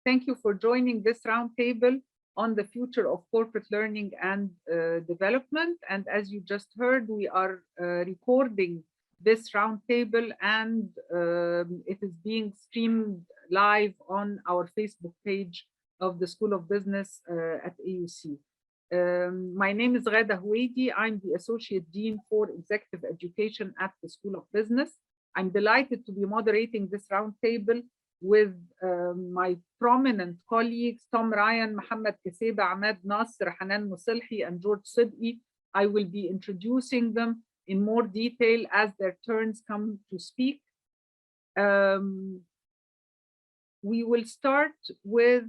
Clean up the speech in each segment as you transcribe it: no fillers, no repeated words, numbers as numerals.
thank you for joining this roundtable on the future of corporate learning and development. And as you just heard, we are recording this roundtable, and it is being streamed live on our Facebook page of the School of Business at AUC. My name is Ghada Houidi. I'm the Associate Dean for Executive Education at the School of Business. I'm delighted to be moderating this roundtable with my prominent colleagues, Tom Ryan, Mohammed Kaseba, Ahmed Nasr, Hanan George, and George Sidqi. I will be introducing them in more detail as their turns come to speak. We will start with,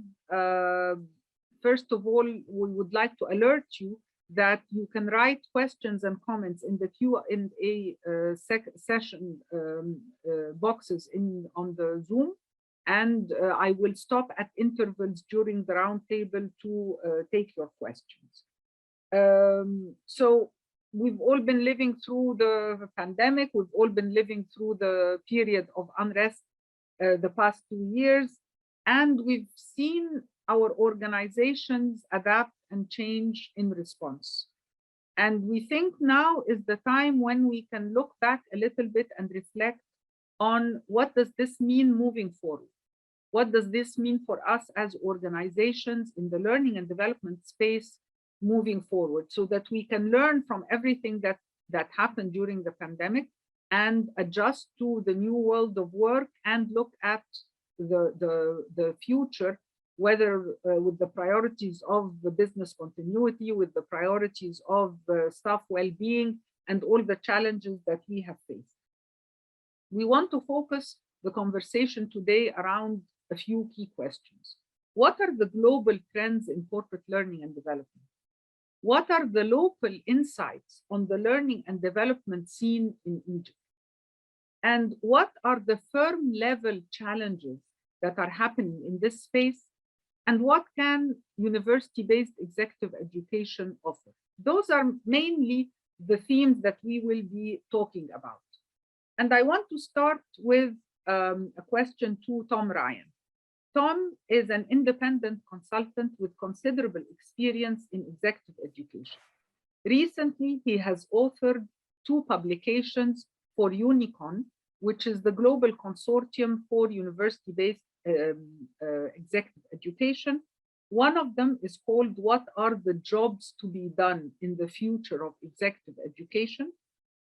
first of all, we would like to alert you that you can write questions and comments in the Q&A session boxes on the Zoom, and I will stop at intervals during the roundtable to take your questions. So we've all been living through the pandemic. We've all been living through the period of unrest the past 2 years, and we've seen our organizations adapt and change in response. And we think now is the time when we can look back a little bit and reflect on what does this mean moving forward? What does this mean for us as organizations in the learning and development space moving forward, so that we can learn from everything that happened during the pandemic and adjust to the new world of work and look at the future, whether with the priorities of the business continuity, with the priorities of staff well-being, and all the challenges that we have faced. We want to focus the conversation today around a few key questions. What are the global trends in corporate learning and development? What are the local insights on the learning and development scene in Egypt? And what are the firm level challenges that are happening in this space? And what can university-based executive education offer? Those are mainly the themes that we will be talking about. And I want to start with a question to Tom Ryan. Tom is an independent consultant with considerable experience in executive education. Recently, he has authored 2 publications for UNICON, which is the global consortium for university-based executive education. One of them is called "What Are the Jobs to be Done in the Future of Executive Education?"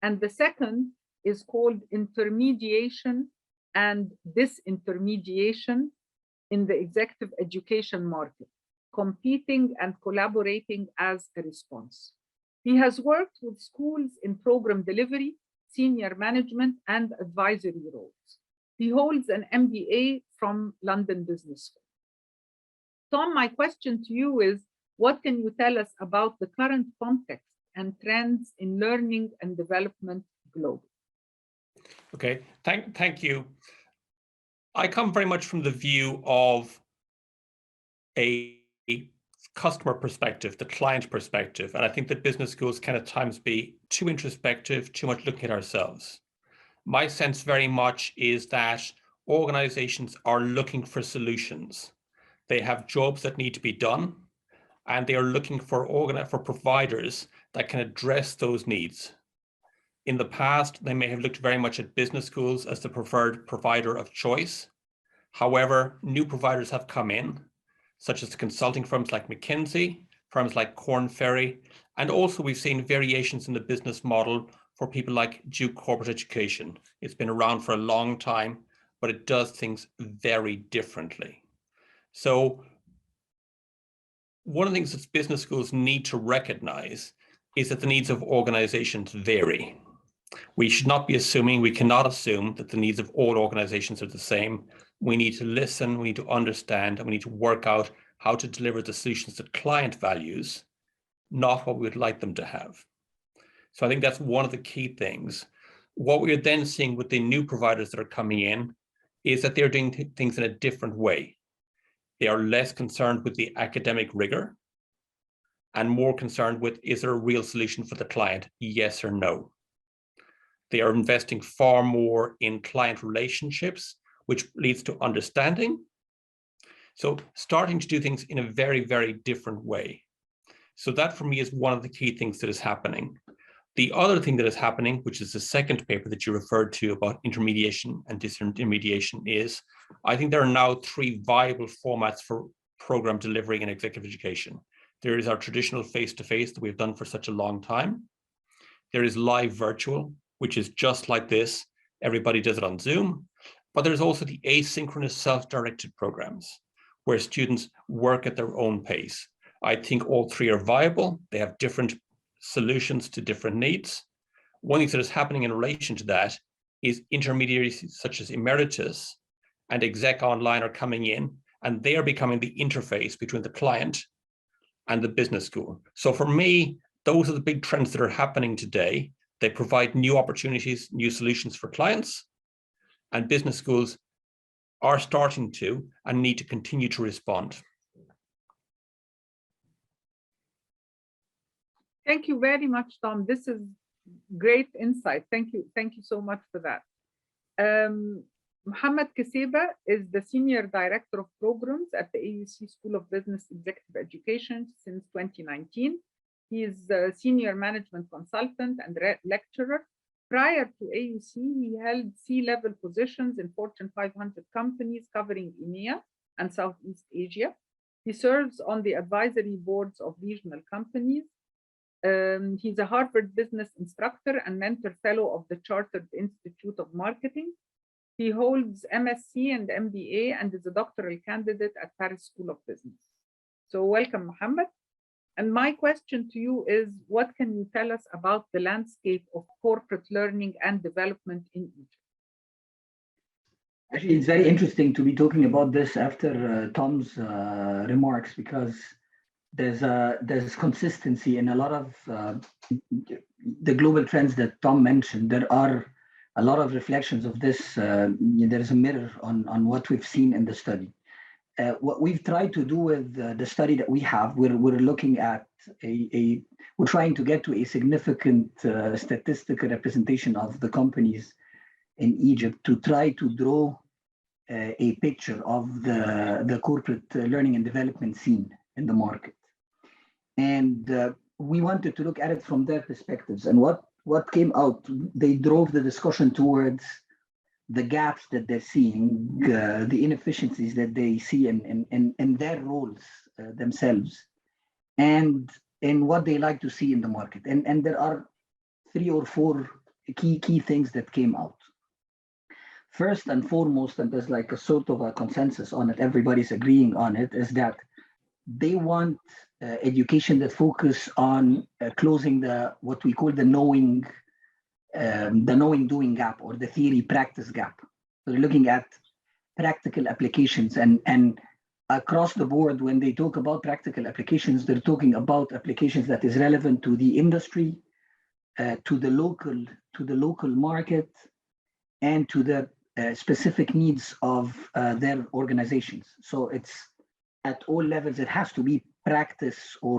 And the second is called "Intermediation and Disintermediation in the Executive Education Market, Competing and Collaborating as a Response." He has worked with schools in program delivery, senior management, and advisory roles. He holds an MBA from London Business School. Tom, my question to you is, what can you tell us about the current context and trends in learning and development globally? Okay, thank you. I come very much from the view of a customer perspective, the client perspective, and I think that business schools can at times be too introspective, too much looking at ourselves. My sense very much is that organizations are looking for solutions. They have jobs that need to be done, and they are looking for providers that can address those needs. In the past, they may have looked very much at business schools as the preferred provider of choice. However, new providers have come in, such as consulting firms like McKinsey, firms like Korn Ferry, and also we've seen variations in the business model for people like Duke Corporate Education. It's been around for a long time, but it does things very differently. So one of the things that business schools need to recognize is that the needs of organizations vary. We should not be assuming, we cannot assume that the needs of all organizations are the same. We need to listen, we need to understand, and we need to work out how to deliver the solutions that client values, not what we would like them to have. So I think that's one of the key things. What we are then seeing with the new providers that are coming in is that they're doing things in a different way. They are less concerned with the academic rigor and more concerned with, is there a real solution for the client, yes or no? They are investing far more in client relationships, which leads to understanding. So starting to do things in a very, very different way. So that for me is one of the key things that is happening. The other thing that is happening, which is the second paper that you referred to about intermediation and disintermediation, is I think there are now 3 viable formats for program delivery in executive education. There is our traditional face-to-face that we've done for such a long time. There is live virtual, which is just like this. Everybody does it on Zoom. But there's also the asynchronous self-directed programs where students work at their own pace. I think all 3 are viable. They have different solutions to different needs. One thing that is happening in relation to that is intermediaries such as Emeritus and Exec Online are coming in, and they are becoming the interface between the client and the business school. So for me, those are the big trends that are happening today. They provide new opportunities, new solutions for clients, and business schools are starting to and need to continue to respond. Thank you very much, Tom. This is great insight. Thank you. Thank you so much for that. Mohammed Kaseba is the Senior Director of Programs at the AUC School of Business Executive Education since 2019. He is a Senior Management Consultant and Lecturer. Prior to AUC, he held C-level positions in Fortune 500 companies covering EMEA and Southeast Asia. He serves on the advisory boards of regional companies. He's a Harvard Business Instructor and Mentor Fellow of the Chartered Institute of Marketing. He holds MSc and MBA and is a doctoral candidate at Paris School of Business. So welcome, Mohammed. And my question to you is, what can you tell us about the landscape of corporate learning and development in Egypt? Actually, it's very interesting to be talking about this after Tom's remarks, because there's consistency in a lot of the global trends that Tom mentioned. There are a lot of reflections of this. There's a mirror on what we've seen in the study. What we've tried to do with the study that we have, we're looking at we're trying to get to a significant statistical representation of the companies in Egypt to try to draw a picture of the corporate learning and development scene in the market. And we wanted to look at it from their perspectives. And what came out, they drove the discussion towards the gaps that they're seeing, the inefficiencies that they see in their roles themselves, and in what they like to see in the market. And there are 3 or 4 key things that came out. First and foremost, and there's like a sort of a consensus on it, everybody's agreeing on it, is that they want education that focus on closing what we call the knowing doing gap, or the theory practice gap. So they're looking at practical applications, and across the board, when they talk about practical applications, they're talking about applications that is relevant to the industry, to the local market, and to the specific needs of their organizations. So it's at all levels. It has to be practice or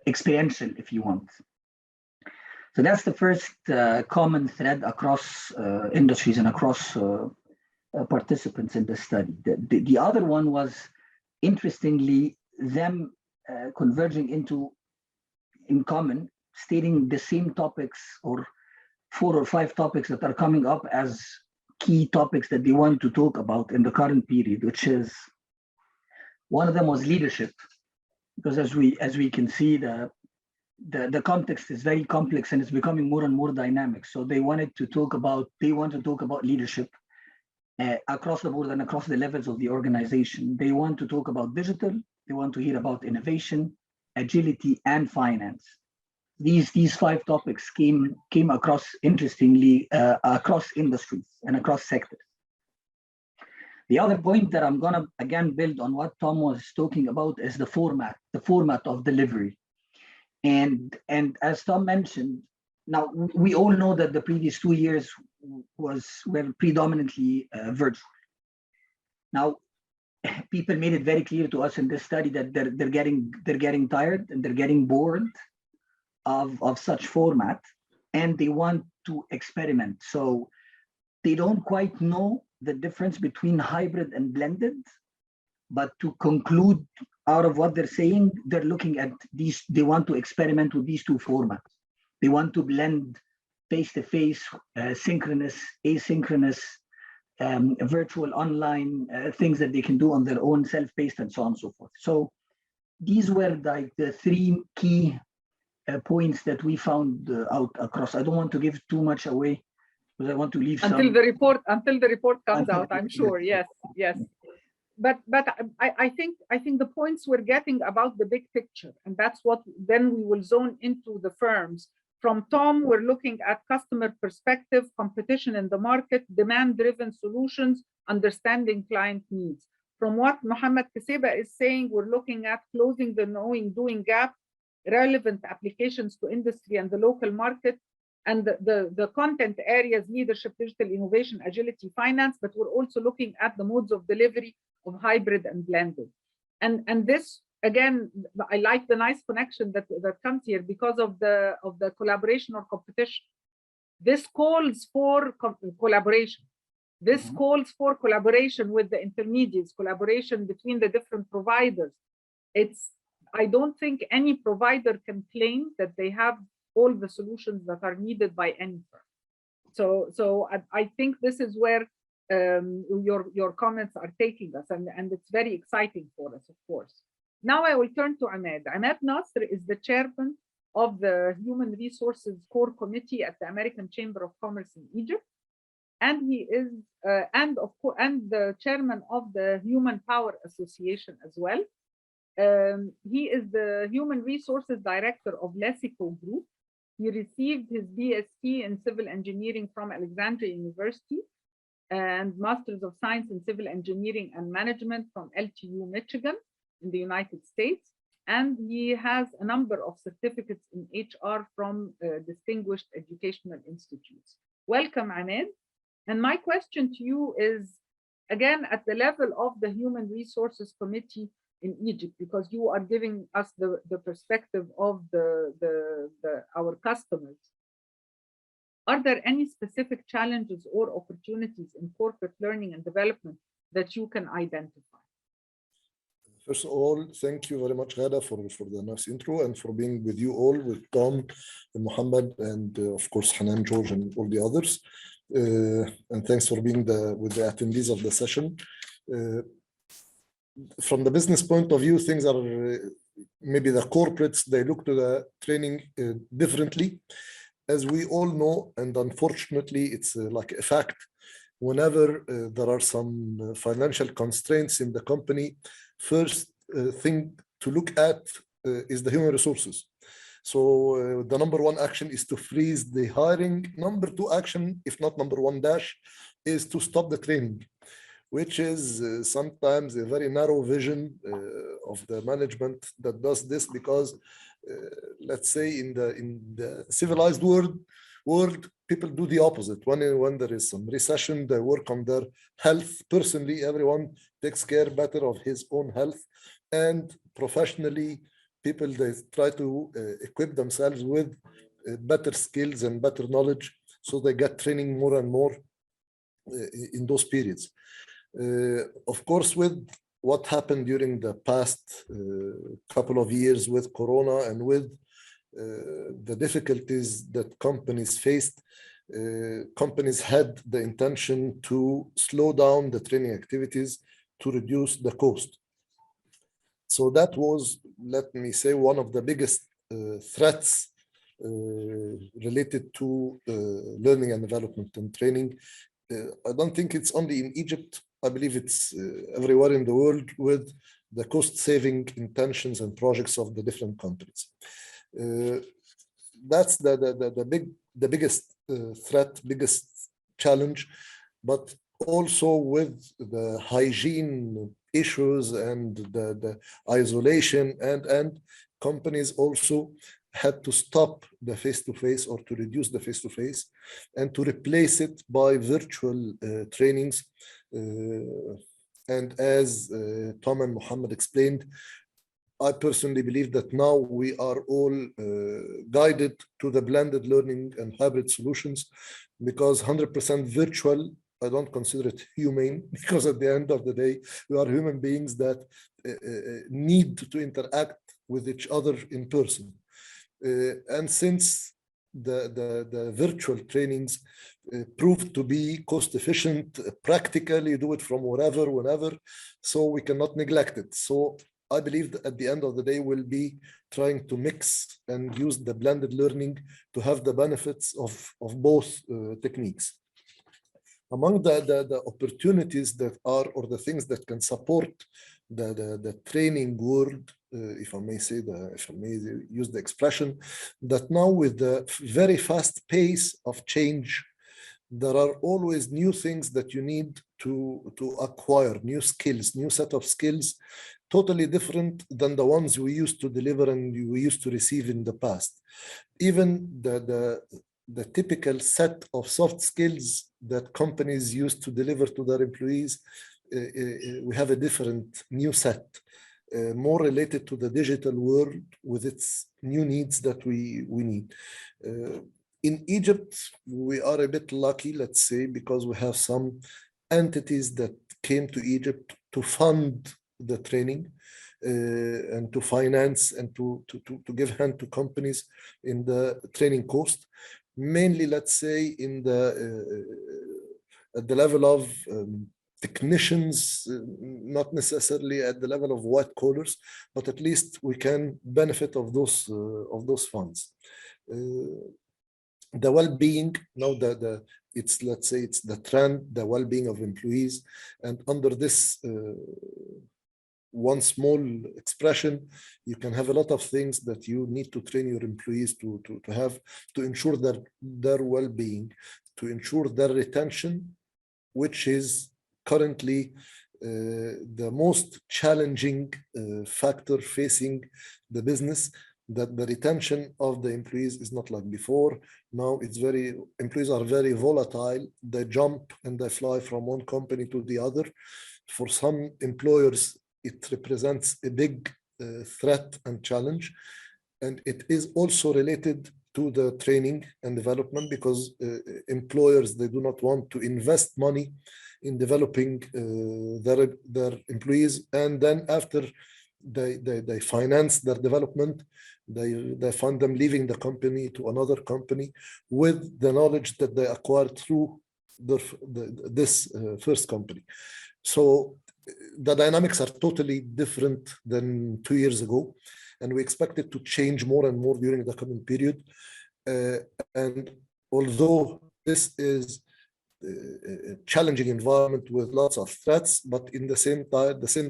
experiential, if you want. So that's the first common thread across industries and across participants in the study. The other one was, interestingly, them converging in common, stating the same topics, or 4 or 5 topics that are coming up as key topics that they want to talk about in the current period, which is, one of them was leadership, because as we can see, the context is very complex and it's becoming more and more dynamic. So they want to talk about leadership across the board and across the levels of the organization. They want to talk about digital. They want to hear about innovation, agility, and finance. These 5 topics came across, interestingly, across industries and across sectors. The other point that I'm gonna again build on what Tom was talking about is the format of delivery. And as Tom mentioned, now we all know that the previous 2 years were predominantly virtual. Now, people made it very clear to us in this study that they're getting tired and they're getting bored of such format, and they want to experiment. So they don't quite know the difference between hybrid and blended, but to conclude out of what they're saying, they're looking at these, they want to experiment with these two formats. They want to blend face-to-face, synchronous, asynchronous, virtual, online, things that they can do on their own, self-paced, and so on and so forth. So these were like the three key points that we found out across. I don't want to give too much away because I want to leave until some. the report comes out. I'm sure. Yes, yes. But I think the points we're getting about the big picture, and that's what then we will zone into the firms. From Tom, we're looking at customer perspective, competition in the market, demand-driven solutions, understanding client needs. From what Mohammed Kaseba is saying, we're looking at closing the knowing-doing gap, relevant applications to industry and the local market, and the content areas, leadership, digital innovation, agility, finance, but we're also looking at the modes of delivery of hybrid and blended. And this, again, I like the nice connection that comes here because of the collaboration or competition. This calls for collaboration. This calls for collaboration with the intermediates, collaboration between the different providers. I don't think any provider can claim that they have all the solutions that are needed by any firm. So I think this is where your comments are taking us, and it's very exciting for us, of course. Now I will turn to Ahmed. Ahmed Nasr is the chairman of the Human Resources Core Committee at the American Chamber of Commerce in Egypt, and he is and the chairman of the Human Power Association as well. He is the Human Resources Director of Lessico Group. He received his BSc in Civil Engineering from Alexandria University and Masters of Science in Civil Engineering and Management from LTU, Michigan in the United States. And he has a number of certificates in HR from distinguished educational institutes. Welcome, Ahmed. And my question to you is, again, at the level of the Human Resources Committee in Egypt, because you are giving us the perspective of our customers. Are there any specific challenges or opportunities in corporate learning and development that you can identify? First of all, thank you very much, Ghada, for the nice intro and for being with you all, with Tom, and Mohammed, and of course, Hanan George, and all the others. And thanks for being with the attendees of the session. From the business point of view, things are maybe the corporates, they look to the training differently. As we all know, and unfortunately, it's like a fact, whenever there are some financial constraints in the company, first thing to look at is the human resources. So the number one action is to freeze the hiring. Number two action, if not number one dash, is to stop the training, which is sometimes a very narrow vision of the management that does this, because let's say in the civilized world, people do the opposite. When there is some recession, they work on their health. Personally, everyone takes care better of his own health, and professionally, people, they try to equip themselves with better skills and better knowledge, so they get training more and more in those periods. Of course, with what happened during the past couple of years with Corona and with the difficulties that companies faced, companies had the intention to slow down the training activities to reduce the cost. So that was, let me say, one of the biggest threats related to learning and development and training. I don't think it's only in Egypt. I believe it's everywhere in the world with the cost-saving intentions and projects of the different companies. That's the biggest threat, biggest challenge, but also with the hygiene issues and the isolation, and companies also had to stop the face-to-face or to reduce the face-to-face and to replace it by virtual trainings. And as Tom and Mohammed explained, I personally believe that now we are all guided to the blended learning and hybrid solutions, because 100% virtual I don't consider it humane, because at the end of the day, we are human beings that need to interact with each other in person. And since the virtual trainings proved to be cost efficient, practically do it from wherever, whenever, so we cannot neglect it. So I believe that at the end of the day, we'll be trying to mix and use the blended learning to have the benefits of both techniques. Among the opportunities that are, or the things that can support the training world, if I may say, if I may use the expression, that now with the very fast pace of change, there are always new things that you need to acquire, new skills, new set of skills, totally different than the ones we used to deliver and we used to receive in the past. Even the typical set of soft skills that companies used to deliver to their employees, we have a different new set, more related to the digital world with its new needs that we need. In Egypt, we are a bit lucky, let's say, because we have some entities that came to Egypt to fund the training and to finance and to give hand to companies in the training cost. Mainly, let's say, in at the level of technicians, not necessarily at the level of white collars, but at least we can benefit of those funds. The well-being, now it's, let's say, it's the trend, the well-being of employees, and under this one small expression, you can have a lot of things that you need to train your employees to have, to ensure their well-being, to ensure their retention, which is currently the most challenging factor facing the business, that the retention of the employees is not like before. Now employees are very volatile. They jump and they fly from one company to the other. For some employers, it represents a big threat and challenge. And it is also related to the training and development, because employers, they do not want to invest money in developing their employees. And then after they finance their development, they find them leaving the company to another company with the knowledge that they acquired through this first company. So the dynamics are totally different than 2 years ago, and we expect it to change more and more during the coming period. And although this is a challenging environment with lots of threats, but in the same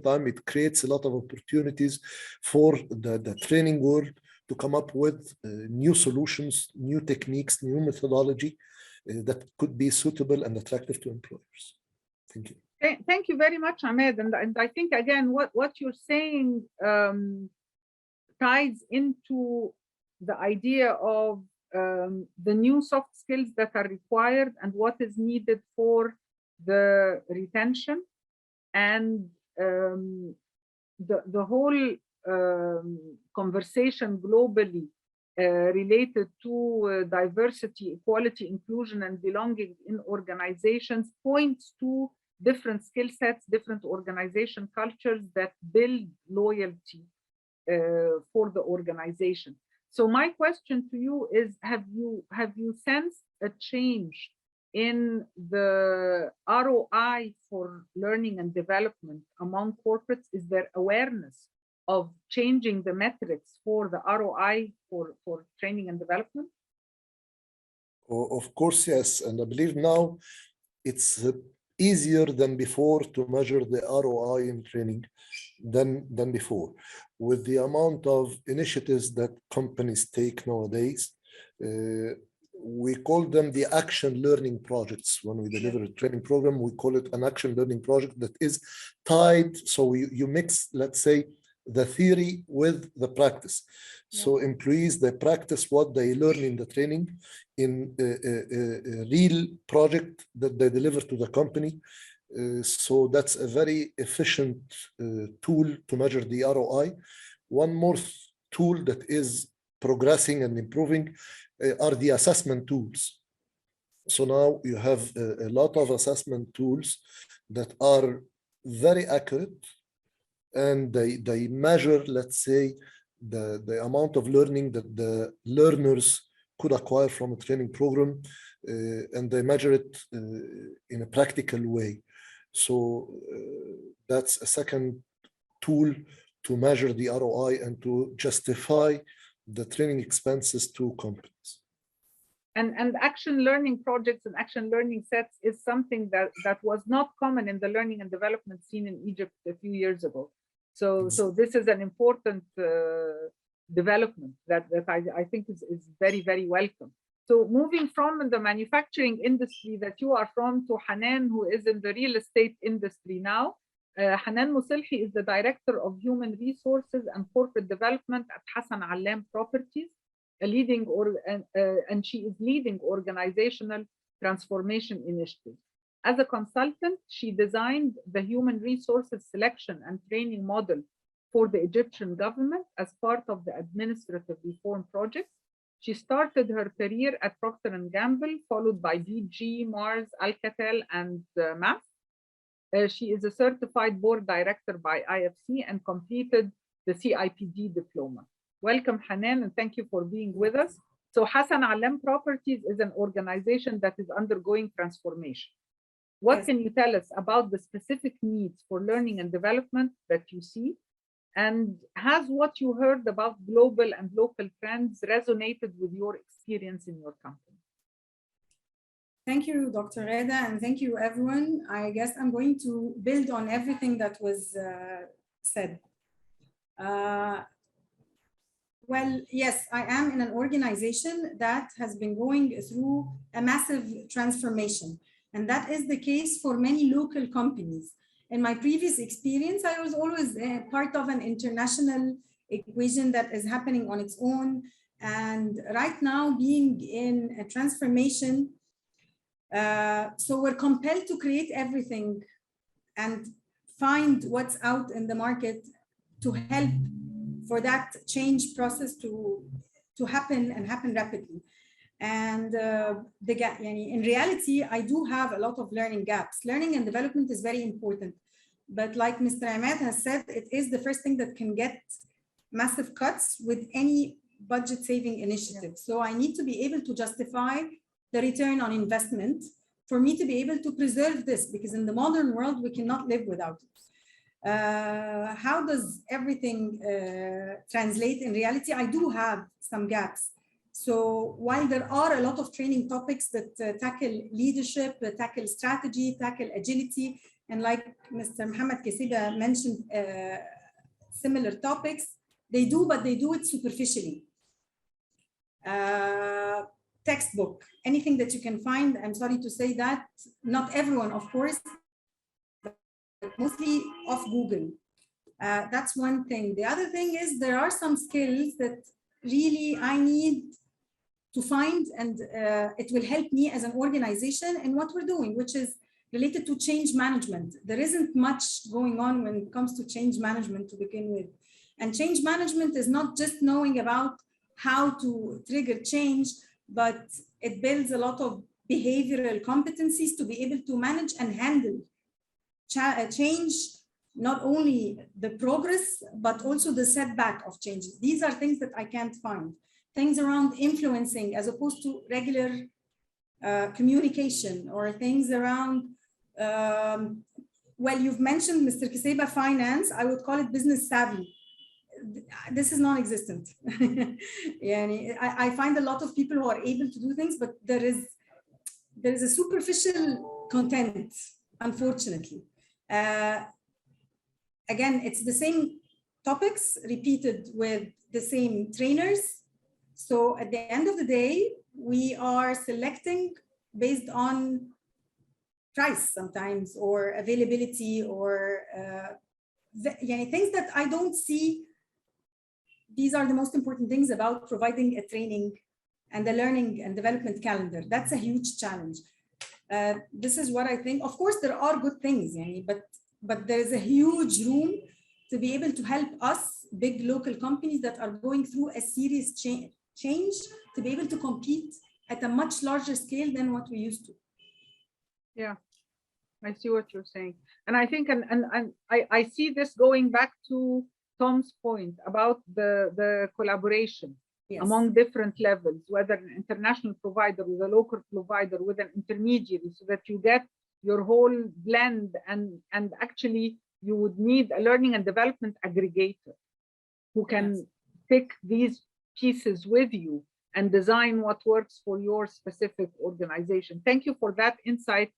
time, it creates a lot of opportunities for the training world to come up with new solutions, new techniques, new methodology that could be suitable and attractive to employers. Thank you. Thank you very much, Ahmed. And I think, again, what you're saying ties into the idea of the new soft skills that are required and what is needed for the retention, and the whole conversation globally related to diversity, equality, inclusion, and belonging in organizations points to different skill sets, different organization cultures that build loyalty for the organization. So my question to you is, have you sensed a change in the ROI for learning and development among corporates? Is there awareness of changing the metrics for the ROI for training and development? Of course, yes. And I believe now it's easier than before to measure the ROI in training than before. With the amount of initiatives that companies take nowadays, we call them the action learning projects. When we deliver a training program, we call it an action learning project that is tied. So you mix, let's say, the theory with the practice. So employees, they practice what they learn in the training in a real project that they deliver to the company. So that's a very efficient tool to measure the ROI. One more tool that is progressing and improving are the assessment tools. So now you have a lot of assessment tools that are very accurate, and they measure, let's say, the amount of learning that the learners could acquire from a training program, and they measure it in a practical way. So that's a second tool to measure the ROI and to justify the training expenses to companies. And action learning projects and action learning sets is something that was not common in the learning and development scene in Egypt a few years ago. So this is an important development that I think is very, very welcome. So moving from the manufacturing industry that you are from to Hanan, who is in the real estate industry now. Hanan Musalhi is the Director of Human Resources and Corporate Development at Hassan Allam Properties, and she is leading organizational transformation initiatives. As a consultant, she designed the human resources selection and training model for the Egyptian government as part of the administrative reform project. She started her career at Procter & Gamble, followed by BG, Mars, Alcatel, and MAS. She is a certified board director by IFC and completed the CIPD diploma. Welcome, Hanan, and thank you for being with us. So Hassan Allam Properties is an organization that is undergoing transformation. What can you tell us about the specific needs for learning and development that you see? And has what you heard about global and local trends resonated with your experience in your company? Thank you, Dr. Reda, and thank you, everyone. I guess I'm going to build on everything that was said. Well, yes, I am in an organization that has been going through a massive transformation, and that is the case for many local companies. In my previous experience, I was always part of an international equation that is happening on its own. And right now, being in a transformation, so we're compelled to create everything and find what's out in the market to help for that change process to happen and happen rapidly. And in reality, I do have a lot of learning gaps. Learning and development is very important. But like Mr. Ahmed has said, it is the first thing that can get massive cuts with any budget saving initiative. So I need to be able to justify the return on investment for me to be able to preserve this, because in the modern world, we cannot live without it. How does everything translate in reality? I do have some gaps. So while there are a lot of training topics that tackle leadership, tackle strategy, tackle agility, and like Mr. Mohammed Kesiba mentioned, similar topics, they do, but they do it superficially. Textbook, anything that you can find, I'm sorry to say that, not everyone, of course, but mostly off Google. That's one thing. The other thing is there are some skills that really I need to find, and it will help me as an organization in what we're doing, which is related to change management. There isn't much going on when it comes to change management to begin with. And change management is not just knowing about how to trigger change, but it builds a lot of behavioral competencies to be able to manage and handle change, not only the progress, but also the setback of changes. These are things that I can't find. Things around influencing as opposed to regular communication, or things around, well, you've mentioned, Mr. Kesiba, finance. I would call it business savvy. This is non-existent. I find a lot of people who are able to do things, but there is a superficial content, unfortunately. Again, it's the same topics repeated with the same trainers. So at the end of the day, we are selecting based on price sometimes, or availability, or things that I don't see. These are the most important things about providing a training and the learning and development calendar. That's a huge challenge. This is what I think. Of course, there are good things, but there is a huge room to be able to help us, big local companies that are going through a serious change, to be able to compete at a much larger scale than what we used to. Yeah, I see what you're saying. And I think, and I see this going back to Tom's point about the collaboration among different levels, whether an international provider with a local provider with an intermediary, so that you get your whole blend, and actually you would need a learning and development aggregator who can pick these pieces with you and design what works for your specific organization. Thank you for that insight,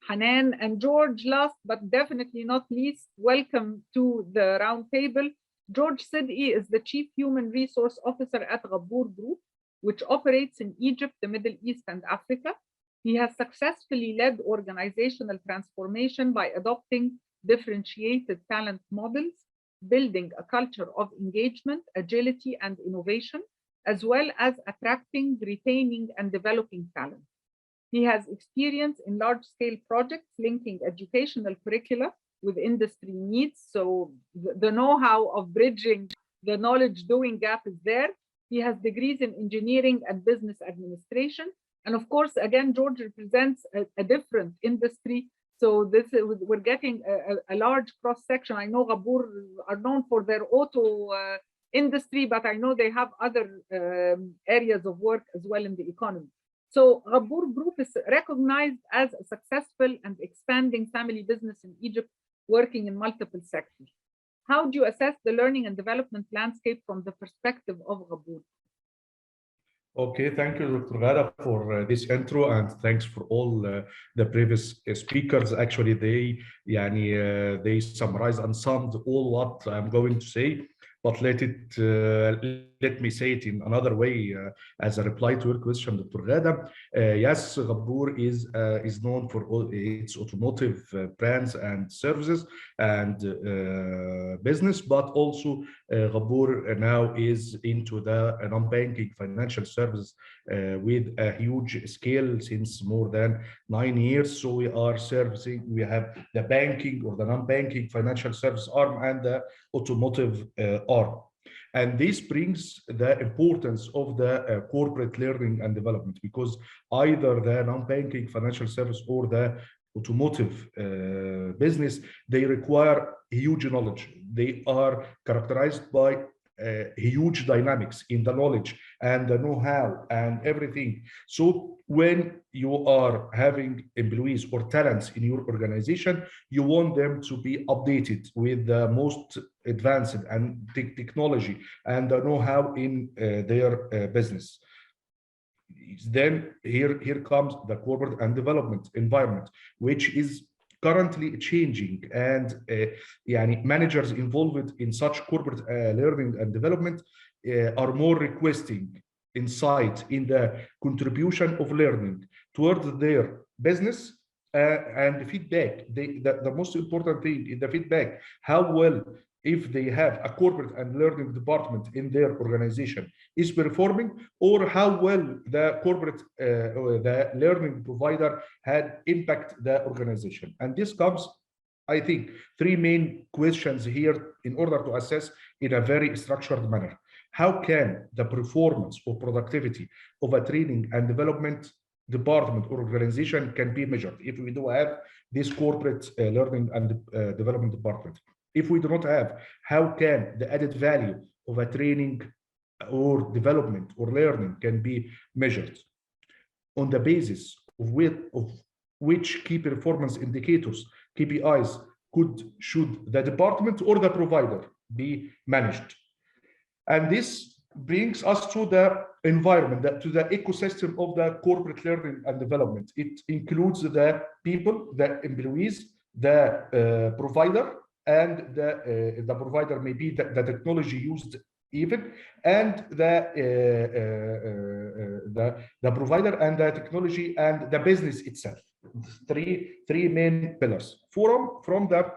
Hanan. And George, last but definitely not least, welcome to the roundtable. George Sid'i is the Chief Human Resource Officer at Ghabboor Group, which operates in Egypt, the Middle East, and Africa. He has successfully led organizational transformation by adopting differentiated talent models, building a culture of engagement, agility, and innovation, as well as attracting, retaining, and developing talent. He has experience in large-scale projects linking educational curricula with industry needs, so the know-how of bridging the knowledge doing gap is there. He has degrees in engineering and business administration. And of course, again, George represents a different industry. So this is, we're getting a large cross-section. I know Ghabboor are known for their auto industry, but I know they have other areas of work as well in the economy. So Ghabboor Group is recognized as a successful and expanding family business in Egypt, working in multiple sectors. How do you assess the learning and development landscape from the perspective of Ghabboor? Okay, thank you, Dr. Ghada, for this intro, and thanks for all the previous speakers. Actually, they summarized and summed all what I'm going to say, but let me say it in another way as a reply to your question, Dr. Ghada. Yes, Ghabboor is known for all its automotive brands and services and business, but also Ghabboor now is into the non-banking financial services with a huge scale since more than 9 years. So we are servicing, we have the banking or the non-banking financial service arm and the automotive arm. And this brings the importance of the corporate learning and development, because either the non-banking financial service or the automotive business, they require huge knowledge. They are characterized by huge dynamics in the knowledge and the know-how and everything. So when you are having employees or talents in your organization, you want them to be updated with the most advanced and technology and the know-how in their business. Then here comes the corporate and development environment, which is currently changing, and managers involved in such corporate learning and development are more requesting insight in the contribution of learning towards their business and feedback. The most important thing is the feedback. How well, if they have a corporate and learning department in their organization, is performing, or how well the corporate the learning provider had impact the organization. And this comes, I think, 3 main questions here in order to assess in a very structured manner. How can the performance or productivity of a training and development department or organization can be measured if we do have this corporate learning and development department? If we do not have, how can the added value of a training or development or learning can be measured? On the basis of which key performance indicators, KPIs, should the department or the provider be managed? And this brings us to the environment, to the ecosystem of the corporate learning and development. It includes the people, the employees, the provider, and the provider may be the technology used even, and the provider and the technology and the business itself. Three main pillars. From the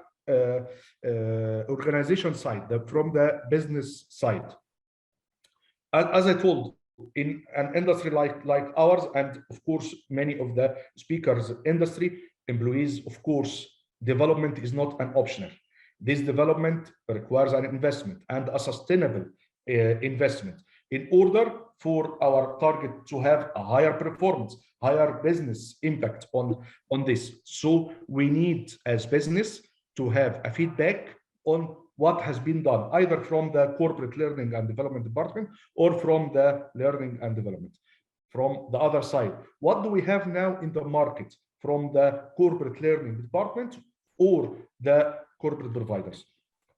organization side, from the business side. As I told, in an industry like ours, and of course many of the speakers' industry, employees, of course, development is not an optional. This development requires an investment, and a sustainable investment, in order for our target to have a higher performance, higher business impact on this. So we need as business to have a feedback on what has been done, either from the corporate learning and development department or from the learning and development. From the other side, what do we have now in the market from the corporate learning department or the corporate providers?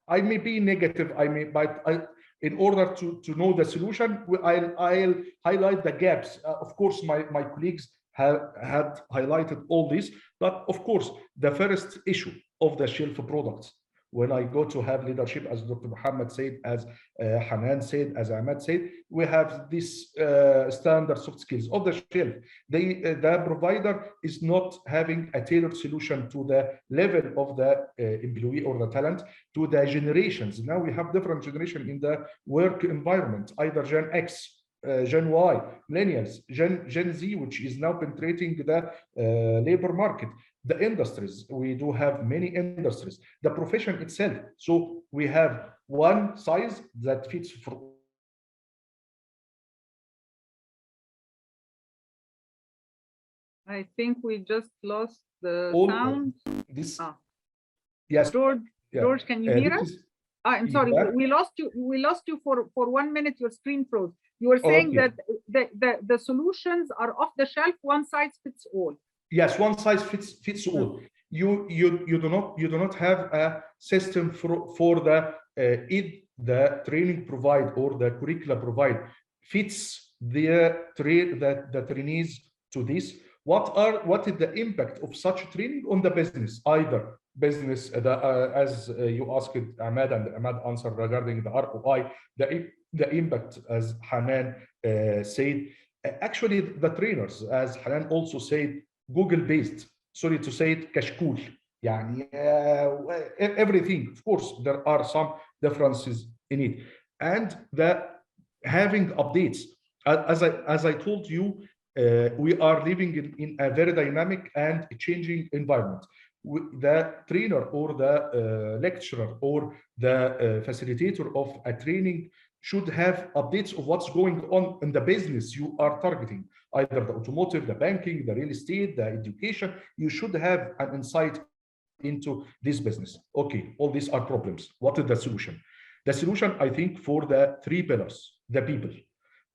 I may be negative, but in order to know the solution, I'll highlight the gaps. Of course, my colleagues had highlighted all this, but of course, the first issue of the shelf products, when I go to have leadership, as Dr. Muhammad said, as Hanan said, as Ahmed said, we have this standard soft skills of the shelf. The provider is not having a tailored solution to the level of the employee or the talent, to the generations. Now we have different generation in the work environment, either Gen X, Gen Y, millennials, Gen Z, which is now penetrating the labor market. The industries, we do have many industries, the profession itself. So we have one size that fits for. I think we just lost the All sound. This. Ah. Yes. George, Yeah. George, can you hear us? I'm sorry, Yeah. we lost you. We lost you for 1 minute. Your screen froze. You were saying Okay. that the solutions are off the shelf, one size fits all. Yes, one size fits all. You do not have a system for the training provide or the curricula provide fits the trainees to this. What is the impact of such training on the business? Either business, as you asked Ahmed, and Ahmed answered regarding the ROI, the impact, as Hanan said. Actually, the trainers, as Hanan also said, Google-based, sorry to say it, كشكول. يعني everything. Of course, there are some differences in it, and having updates. As I told you, we are living in a very dynamic and changing environment. The trainer or the lecturer or the facilitator of a training should have updates of what's going on in the business you are targeting, either the automotive, the banking, the real estate, the education. You should have an insight into this business. Okay, all these are problems. What is the solution? The solution, I think, for the three pillars, the people.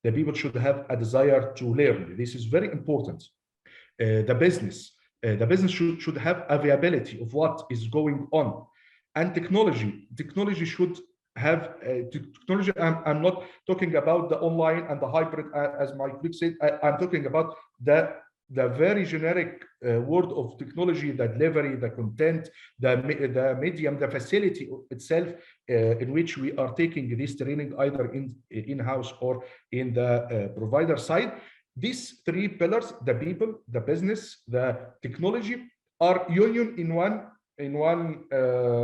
The people should have a desire to learn. This is very important. The business should have availability of what is going on. And technology should have technology. I'm not talking about the online and the hybrid, as my colleague said. I'm talking about the very generic word of technology, the delivery, the content, the medium, the facility itself in which we are taking this training, either in-house or in the provider side. These three pillars, the people, the business, the technology, are union in one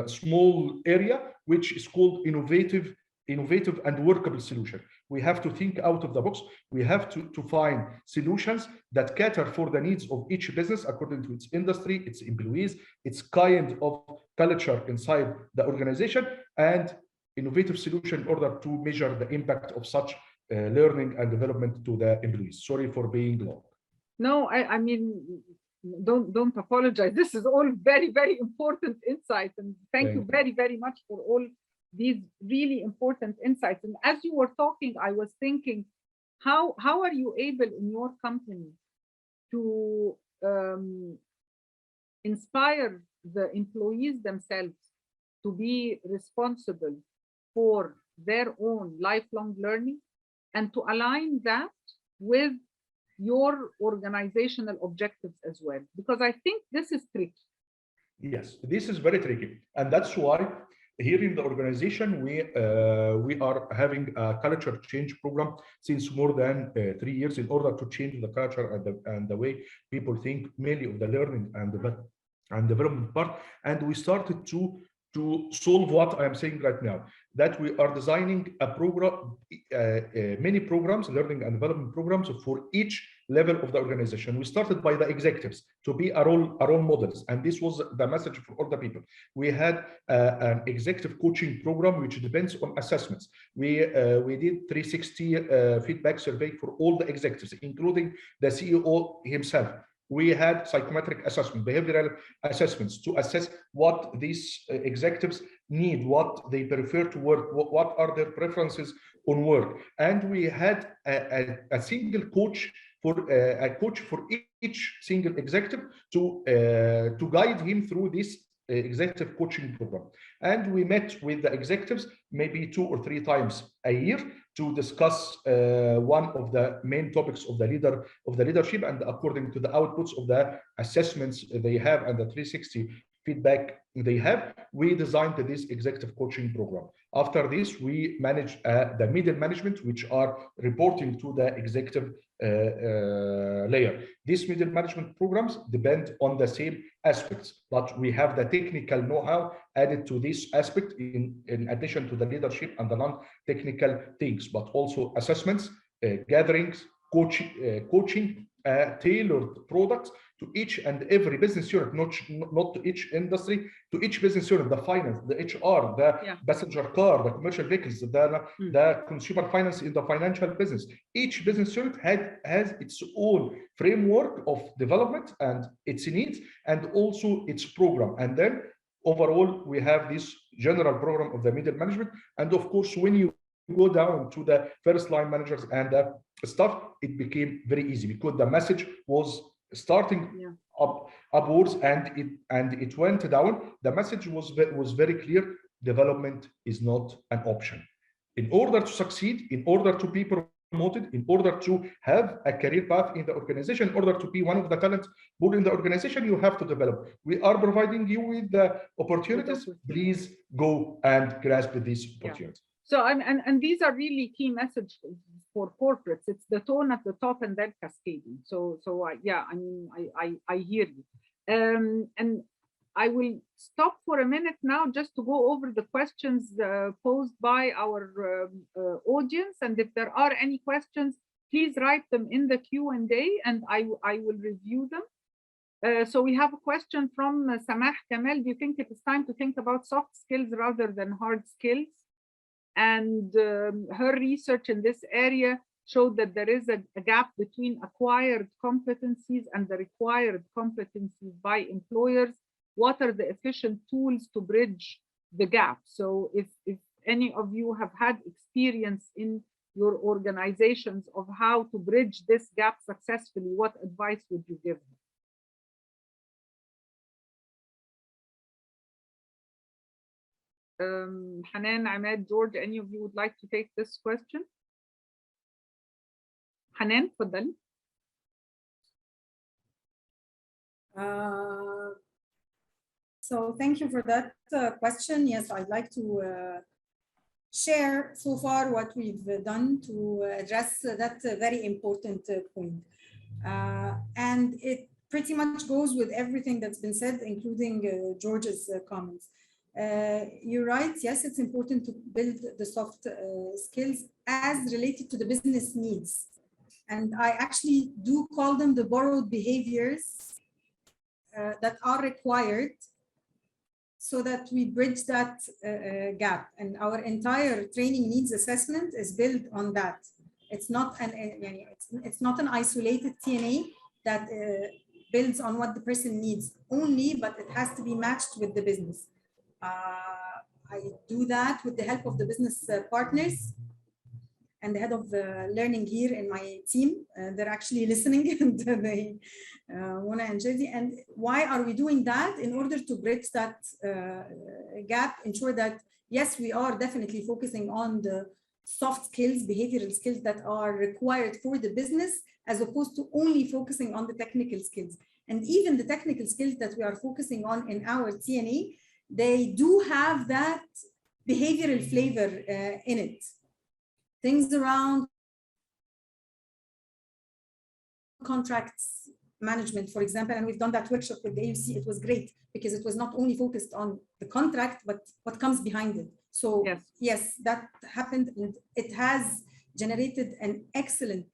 small area, which is called innovative and workable solution. We have to think out of the box. We have to find solutions that cater for the needs of each business according to its industry, its employees, its kind of culture inside the organization, and innovative solution in order to measure the impact of such learning and development to the employees. Sorry for being long. No, I mean, don't apologize. This is all very, very important insights, and thank you very, very much for all these really important insights. And as you were talking, I was thinking, how are you able in your company to inspire the employees themselves to be responsible for their own lifelong learning, and to align that with your organizational objectives as well? Because I think this is tricky. Yes, this is very tricky. And that's why here in the organization, we are having a culture change program since more than 3 years in order to change the culture and the way people think, mainly of the learning and development part. And we started to solve what I am saying right now, that we are designing a program, many programs, learning and development programs for each level of the organization. We started by the executives to be our own models, and this was the message for all the people. We had an executive coaching program which depends on assessments. We did 360 feedback survey for all the executives, including the CEO himself. We had psychometric assessment, behavioral assessments to assess what these executives need, what they prefer to work, what are their preferences on work. And we had a single coach for each single executive to guide him through this executive coaching program. And we met with the executives maybe 2 or 3 times a year to discuss one of the main topics of the leadership, and according to the outputs of the assessments they have and the 360 feedback they have, we designed this executive coaching program. After this, we manage the middle management, which are reporting to the executive layer. These middle management programs depend on the same aspects, but we have the technical know-how added to this aspect in addition to the leadership and the non-technical things, but also assessments, gatherings, coaching, tailored products to each and every business unit, not to each industry, to each business unit, the finance, the HR, the passenger car, the commercial vehicles, the consumer finance in the financial business. Each business unit has its own framework of development and its needs, and also its program. And then overall, we have this general program of the middle management. And of course, when you go down to the first line managers and the staff, it became very easy because the message was starting upwards and it went down. The message was very clear. Development is not an option. In order to succeed, in order to be promoted, in order to have a career path in the organization, in order to be one of the talent pool in the organization, you have to develop. We are providing you with the opportunities. Please go and grasp these opportunities. So, and these are really key messages for corporates. It's the tone at the top and then cascading. So yeah, I mean, I hear you. And I will stop for a minute now just to go over the questions posed by our audience. And if there are any questions, please write them in the Q&A and I will review them. So we have a question from Samah Kamel. Do you think it is time to think about soft skills rather than hard skills? And her research in this area showed that there is a gap between acquired competencies and the required competencies by employers. What are the efficient tools to bridge the gap? So if any of you have had experience in your organizations of how to bridge this gap successfully, what advice would you give them? Hanan, Ahmed, George, any of you would like to take this question? Hanan, تفضلي. So thank you for that question. Yes, I'd like to share so far what we've done to address that very important point. And it pretty much goes with everything that's been said, including George's comments. You're right. Yes, it's important to build the soft skills as related to the business needs. And I actually do call them the borrowed behaviors that are required so that we bridge that gap. And our entire training needs assessment is built on that. It's not an isolated TNA that builds on what the person needs only, but it has to be matched with the business. I do that with the help of the business partners and the head of the learning here in my team. They're actually listening, and they Mona and Jesse. And why are we doing that? In order to bridge that gap, ensure that yes, we are definitely focusing on the soft skills, behavioral skills that are required for the business, as opposed to only focusing on the technical skills. And even the technical skills that we are focusing on in our TNA, they do have that behavioral flavor in it. Things around contracts management, for example, and we've done that workshop with the AUC. It was great because it was not only focused on the contract, but what comes behind it. So yes, that happened, and it has generated an excellent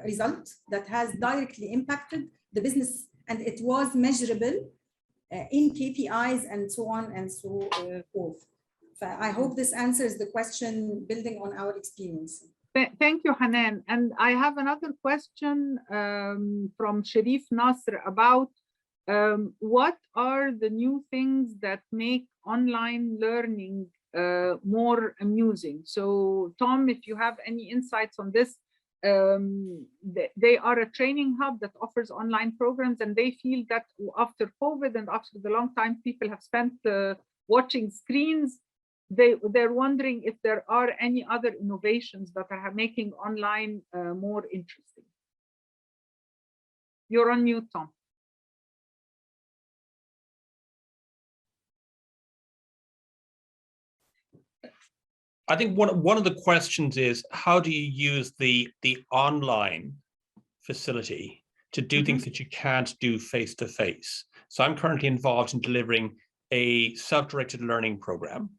result that has directly impacted the business, and it was measurable in KPIs and so on and so forth. I hope this answers the question building on our experience. Thank you, Hanan. And I have another question from Sharif Nasr about what are the new things that make online learning more amusing? So Tom, if you have any insights on this, they are a training hub that offers online programs, and they feel that after COVID and after the long time people have spent watching screens, they're wondering if there are any other innovations that are making online more interesting. You're on mute, Tom. I think one of the questions is, how do you use the online facility to do things that you can't do face-to-face? So I'm currently involved in delivering a self-directed learning program.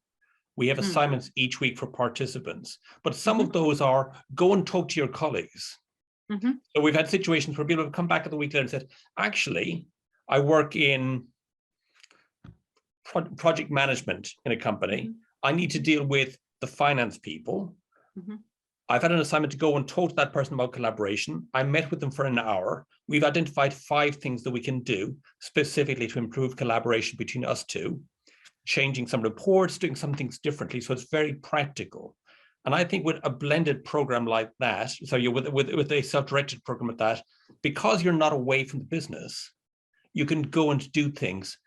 We have assignments each week for participants, but some of those are go and talk to your colleagues. So we've had situations where people have come back at the week later and said, actually, I work in project management in a company. I need to deal with the finance people. I've had an assignment to go and talk to that person about collaboration. I met with them for an hour. We've identified 5 things that we can do specifically to improve collaboration between us two, changing some reports, doing some things differently. So it's very practical. And I think with a blended program like that, so you're with a self-directed program like that, because you're not away from the business, you can go and do things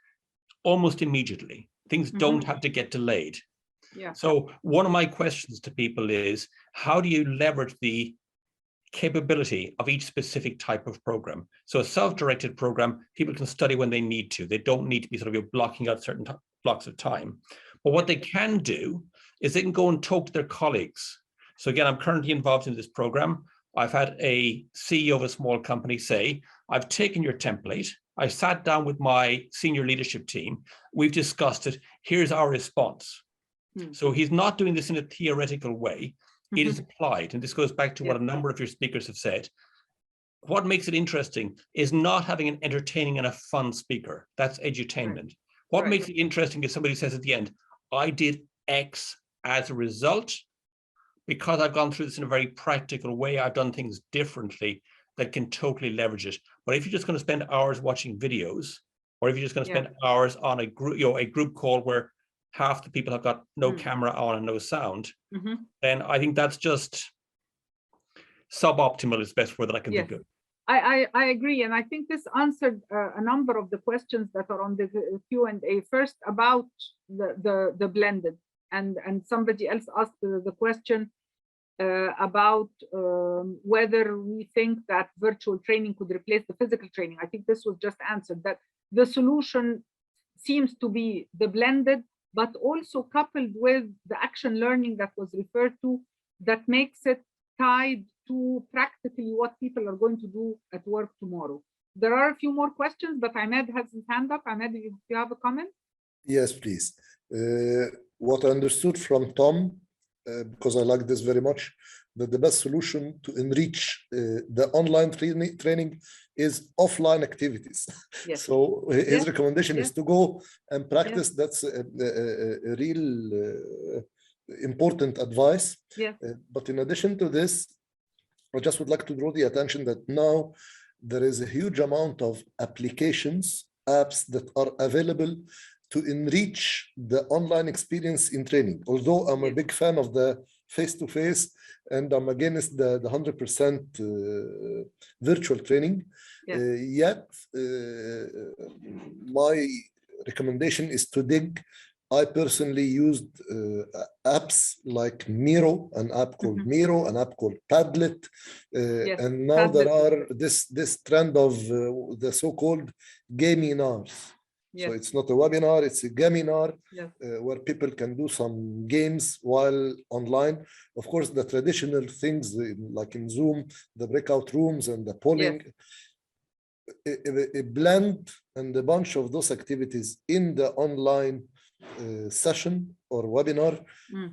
almost immediately. Things don't have to get delayed. Yeah. So one of my questions to people is, how do you leverage the capability of each specific type of program? So a self-directed program, people can study when they need to. They don't need to be sort of blocking out certain blocks of time. But what they can do is they can go and talk to their colleagues. So again, I'm currently involved in this program. I've had a CEO of a small company say, I've taken your template. I sat down with my senior leadership team. We've discussed it. Here's our response. So he's not doing this in a theoretical way. It is applied. And this goes back to what a number of your speakers have said. What makes it interesting is not having an entertaining and a fun speaker. That's edutainment. What makes it interesting is somebody says at the end, I did X as a result, because I've gone through this in a very practical way. I've done things differently that can totally leverage it. But if you're just going to spend hours watching videos, or if you're just going to spend hours on a group call where half the people have got no camera on and no sound, then I think that's just suboptimal is the best word that I can think of. I agree. And I think this answered a number of the questions that are on the Q&A. First, about the blended. And somebody else asked the question about whether we think that virtual training could replace the physical training. I think this was just answered, that the solution seems to be the blended, but also coupled with the action learning that was referred to, that makes it tied to practically what people are going to do at work tomorrow. There are a few more questions, but Ahmed has his hand up. Ahmed, if you have a comment? Yes, please. What I understood from Tom, because I like this very much, that the best solution to enrich the online training is offline activities. So his recommendation is to go and practice. That's a real important advice. But in addition to this, I just would like to draw the attention that now there is a huge amount of applications, apps that are available to enrich the online experience in training. Although I'm a big fan of the face-to-face and I'm against the 100% virtual training, yet my recommendation is to dig. I personally used apps like Miro, an app called Miro, an app called Padlet, and now there are this trend of the so-called gaminars. So it's not a webinar, it's a gaminar, where people can do some games while online. Of course, the traditional things like in Zoom, the breakout rooms and the polling, a blend and a bunch of those activities in the online session or webinar, Mm.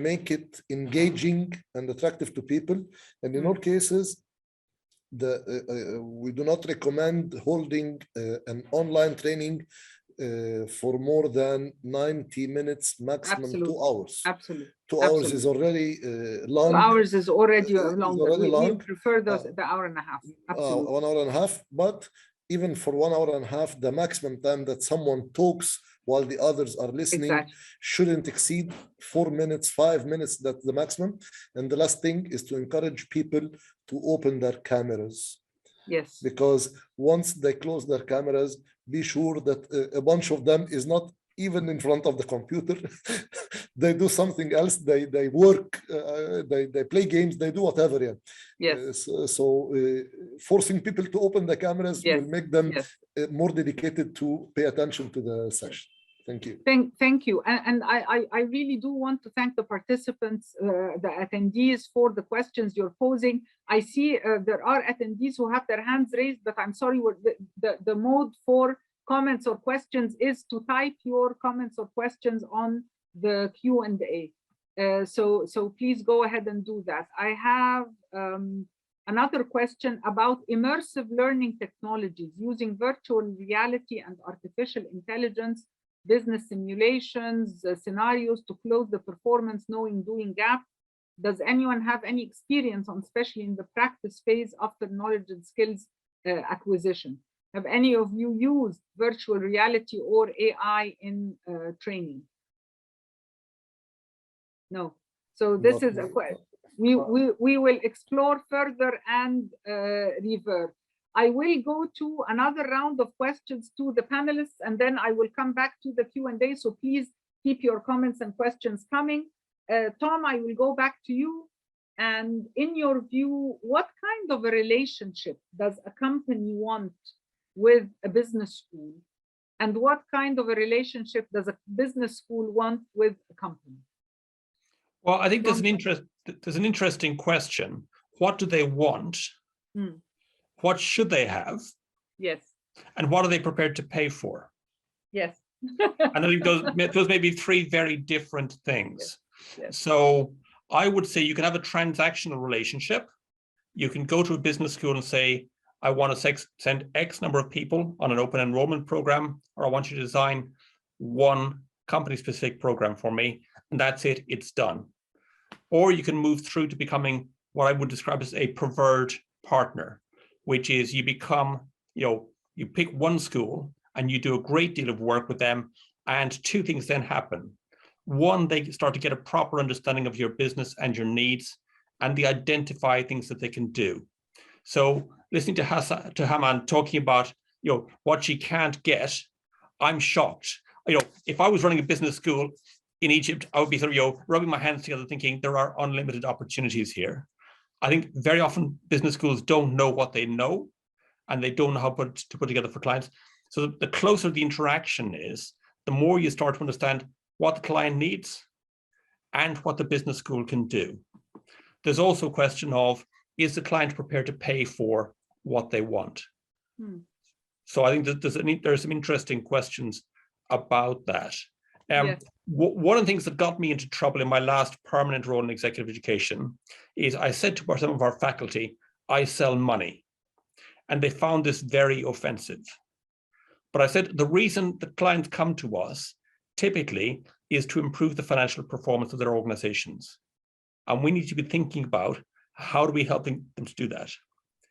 make it engaging and attractive to people. And in all cases, we do not recommend holding an online training for more than 90 minutes, maximum Absolutely. 2 hours. Absolutely. 2 hours is already long. 2 hours is already longer. Already We long. prefer the hour and a half. Absolutely. 1 hour and a half, but even for 1 hour and a half, the maximum time that someone talks while the others are listening shouldn't exceed 4 minutes, 5 minutes. That's the maximum. And the last thing is to encourage people to open their cameras. Yes. Because once they close their cameras, be sure that a bunch of them is not even in front of the computer. They do something else. They work, they play games, they do whatever. Yeah. Yes. So forcing people to open the cameras will make them more dedicated to pay attention to the session. Thank you. Thank you. And I really do want to thank the participants, the attendees for the questions you're posing. I see there are attendees who have their hands raised, but I'm sorry, the mode for comments or questions is to type your comments or questions on the Q&A. So please go ahead and do that. I have another question about immersive learning technologies using virtual reality and artificial intelligence, business simulations, scenarios to close the performance knowing doing gap. Does anyone have any experience on, especially in the practice phase after knowledge and skills acquisition? Have any of you used virtual reality or AI in training? No. So this is a question. We will explore further and revert. I will go to another round of questions to the panelists, and then I will come back to the Q&A. So please keep your comments and questions coming. Tom, I will go back to you. And in your view, what kind of a relationship does a company want with a business school? And what kind of a relationship does a business school want with a company? Well, I think there's an interesting question. What do they want? What should they have? Yes. And what are they prepared to pay for? Yes. And I think those may be 3 very different things. Yes. So I would say you can have a transactional relationship. You can go to a business school and say, I want to send X number of people on an open enrollment program, or I want you to design one company-specific program for me, and that's it, it's done. Or you can move through to becoming what I would describe as a preferred partner, which is you become, you pick one school and you do a great deal of work with them, and 2 things then happen. One, they start to get a proper understanding of your business and your needs, and they identify things that they can do. So listening to Hanan talking about, what she can't get, I'm shocked. If I was running a business school in Egypt, I would be sort of, rubbing my hands together thinking there are unlimited opportunities here. I think very often business schools don't know what they know, and they don't know how to put together for clients. So the closer the interaction is, the more you start to understand what the client needs and what the business school can do. There's also a question of, is the client prepared to pay for what they want? So I think that there's some interesting questions about that. Yes. One of the things that got me into trouble in my last permanent role in executive education is I said to some of our faculty, I sell money. And they found this very offensive. But I said, the reason the clients come to us typically is to improve the financial performance of their organizations. And we need to be thinking about, how do we help them to do that?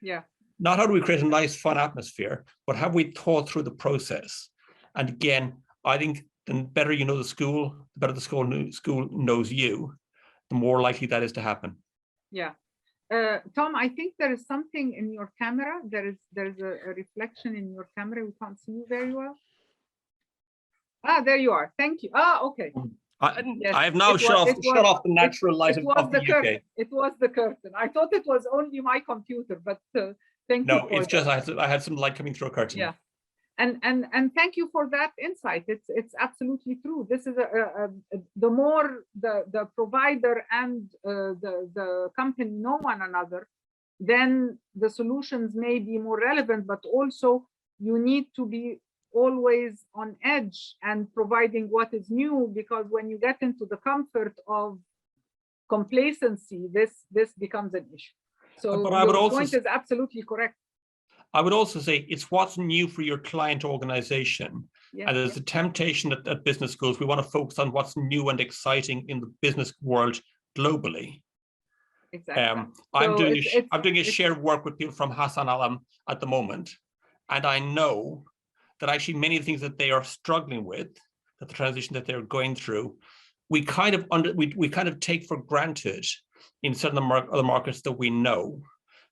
Yeah. Not how do we create a nice, fun atmosphere, but have we thought through the process? And again, I think the better you know the school, the better the school knows you, the more likely that is to happen. Yeah. Tom, I think there is something in your camera. There's a reflection in your camera. We can't see you very well. There you are. Thank you. Okay. I have now shut off the natural light of the UK. It was the curtain. I thought it was only my computer, but thank you. No, it's just I had some light coming through a curtain. Yeah. And thank you for that insight. It's absolutely true. This is the more the provider and the company know one another, then the solutions may be more relevant, but also you need to be always on edge and providing what is new, because when you get into the comfort of complacency, this becomes an issue. So But I would your also point is absolutely correct. I would also say it's what's new for your client organization. Yes, And there's yes. a temptation at business schools. We want to focus on what's new and exciting in the business world globally. Exactly. I'm So doing a shared work with people from Hassan Alam at the moment. And I know that actually many of the things that they are struggling with, that the transition that they're going through, we kind of take for granted in certain other markets that we know.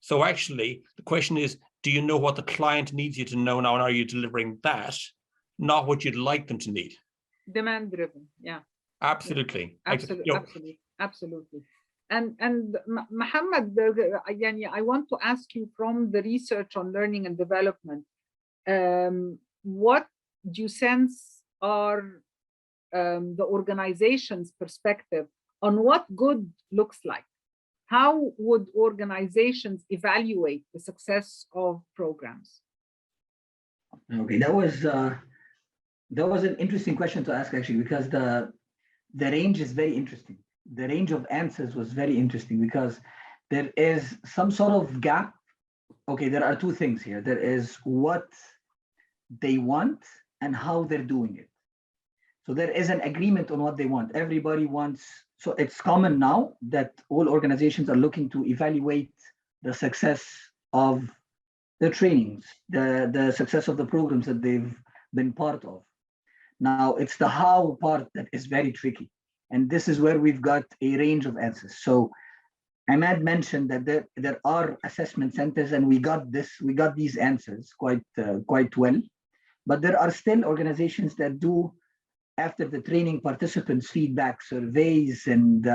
So actually, the question is, do you know what the client needs you to know now, and are you delivering that, not what you'd like them to need? Demand driven, yeah. Absolutely. Absolutely. And Mohammed, I want to ask you, from the research on learning and development, what do you sense are the organization's perspective on what good looks like? How would organizations evaluate the success of programs? Okay, that was an interesting question to ask, actually, because the range is very interesting. The range of answers was very interesting because there is some sort of gap. Okay, there are two things here. There is what they want and how they're doing it. So there is an agreement on what they want. Everybody wants, so it's common now that all organizations are looking to evaluate the success of the trainings, the success of the programs that they've been part of. Now, it's the how part that is very tricky. And this is where we've got a range of answers. So Ahmad mentioned that there are assessment centers, and we got these answers quite well. But there are still organizations that do, after the training, participants feedback surveys and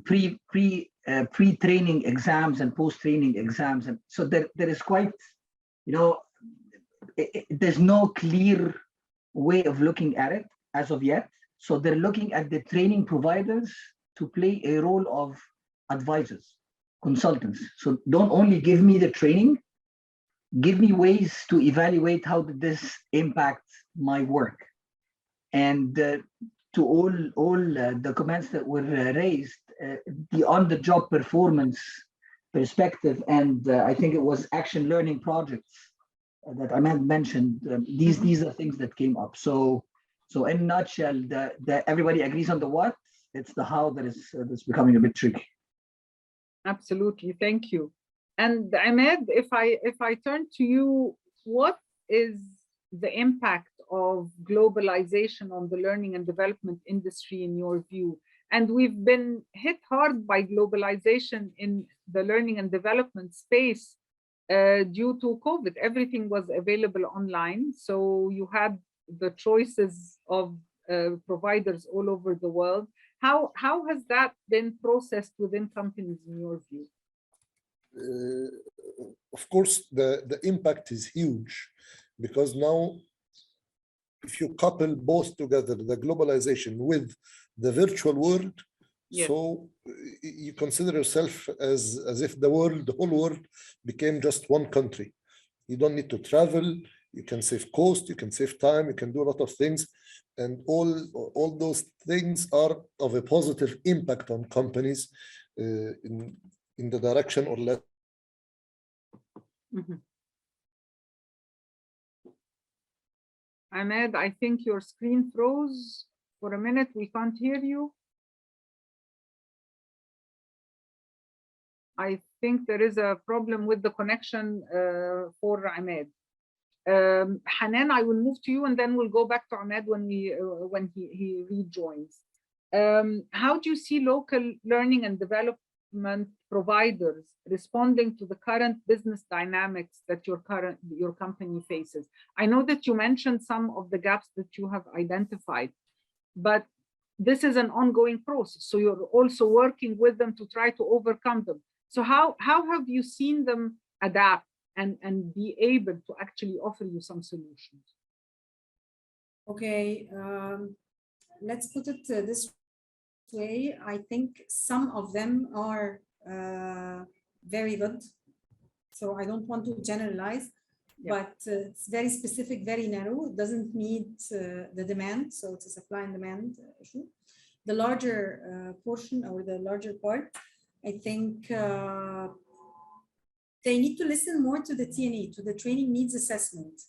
pre-training exams and post-training exams, and so there is quite, there's no clear way of looking at it as of yet. So they're looking at the training providers to play a role of advisors, consultants. So don't only give me the training, give me ways to evaluate how did this impact my work. And to all the comments that were raised, the on-the-job performance perspective, and I think it was action learning projects that Ahmad mentioned. These are things that came up. So in a nutshell, everybody agrees on the what. It's the how that's becoming a bit tricky. Absolutely, thank you. And Ahmad, if I turn to you, what is the impact of globalization on the learning and development industry in your view? And we've been hit hard by globalization in the learning and development space due to COVID. Everything was available online. So you had the choices of providers all over the world. How has that been processed within companies in your view? Of course, the impact is huge, because now if you couple both together, the globalization with the virtual world, yes. So you consider yourself as if the whole world became just one country. You don't need to travel, you can save cost, you can save time, you can do a lot of things. And all those things are of a positive impact on companies in the direction or less. Mm-hmm. Ahmad, I think your screen froze for a minute. We can't hear you. I think there is a problem with the connection for Ahmad. Hanan, I will move to you, and then we'll go back to Ahmad when he rejoins. How do you see local learning and development providers responding to the current business dynamics that your company faces? I know that you mentioned some of the gaps that you have identified, but this is an ongoing process. So you're also working with them to try to overcome them. So how have you seen them adapt and be able to actually offer you some solutions? Okay, let's put it this way. I think some of them are very good. So I don't want to generalize, but it's very specific, very narrow. It doesn't meet the demand, so it's a supply and demand issue. The larger portion or the larger part, I think they need to listen more to the TNA, to the training needs assessment,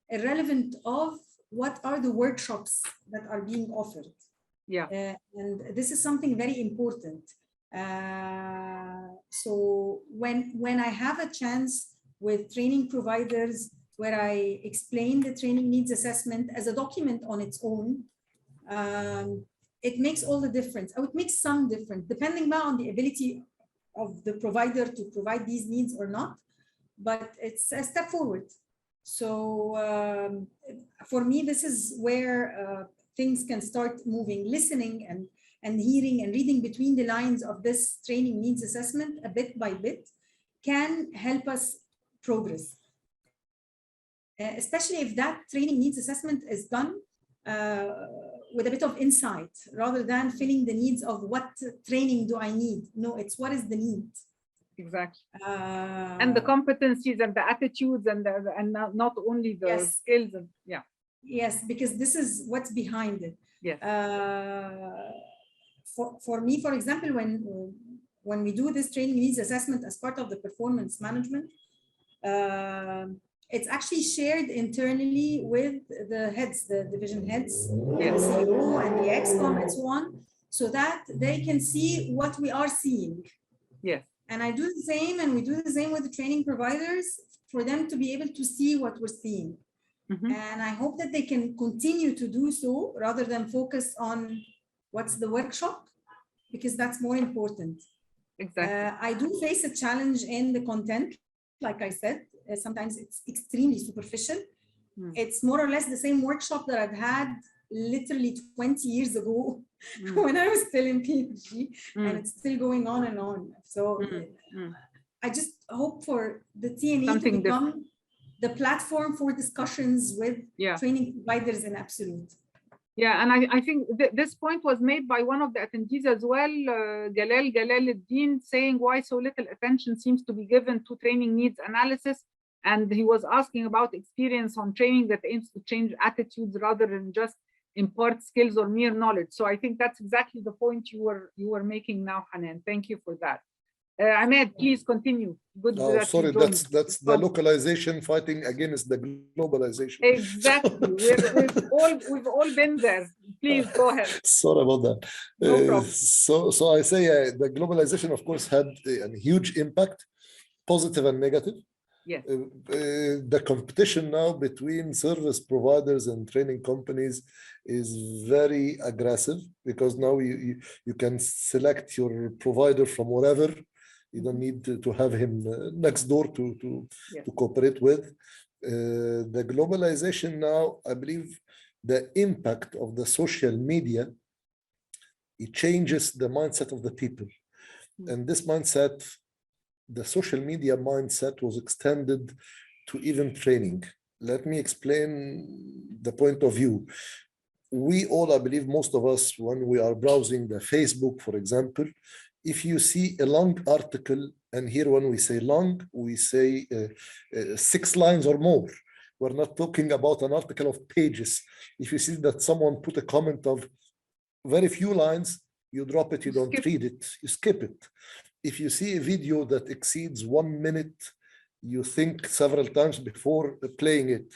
irrelevant of what are the workshops that are being offered. Yeah. And this is something very important. So when I have a chance with training providers where I explain the training needs assessment as a document on its own, it makes all the difference. Or it makes some difference, depending on the ability of the provider to provide these needs or not, but it's a step forward. So for me, this is where things can start moving, listening and hearing and reading between the lines of this training needs assessment a bit by bit can help us progress. Especially if that training needs assessment is done with a bit of insight rather than filling the needs of what training do I need. No, it's what is the need. Exactly. And the competencies and the attitudes and not only the skills. And, yeah. Yes, because this is what's behind it. Yes. For me, for example, when we do this training needs assessment as part of the performance management, it's actually shared internally with the heads, the division heads, the CEO and the ExCom and so on, so that they can see what we are seeing. Yes. And I do the same, and we do the same with the training providers for them to be able to see what we're seeing. Mm-hmm. And I hope that they can continue to do so rather than focus on what's the workshop, because that's more important. Exactly. I do face a challenge in the content. Like I said, sometimes it's extremely superficial. It's more or less the same workshop that I've had literally 20 years ago when I was still in PhD, and it's still going on and on. So I just hope for the TNE to become the platform for discussions with training providers in absolute. Yeah, and I think this point was made by one of the attendees as well, Jalal Al-Din, saying why so little attention seems to be given to training needs analysis. And he was asking about experience on training that aims to change attitudes rather than just impart skills or mere knowledge. So I think that's exactly the point you were making now, Hanan. Thank you for that. Ahmed, please continue. Good. Sorry, that's the localization fighting against the globalization. Exactly. We've all been there. Please go ahead. Sorry about that. No problem. So I say the globalization, of course, had a huge impact, positive and negative. Yes. The competition now between service providers and training companies is very aggressive, because now you can select your provider from wherever. You don't need to have him next door to cooperate with. The globalization now, I believe the impact of the social media, it changes the mindset of the people. And this mindset, the social media mindset, was extended to even training. Let me explain the point of view. We all, I believe most of us, when we are browsing the Facebook, for example, if you see a long article, and here when we say long, we say 6 lines or more. We're not talking about an article of pages. If you see that someone put a comment of very few lines, you drop it, you don't read it, you skip it. If you see a video that exceeds 1 minute, you think several times before playing it.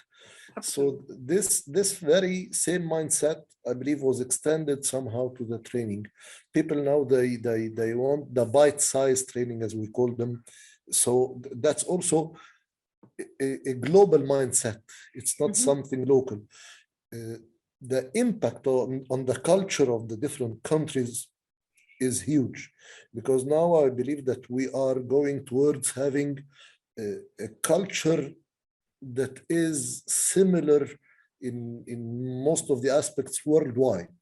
So this very same mindset, I believe, was extended somehow to the training. People now, they want the bite-sized training, as we call them. So that's also a global mindset. It's not something local. The impact on the culture of the different countries is huge, because now I believe that we are going towards having a culture that is similar in most of the aspects worldwide.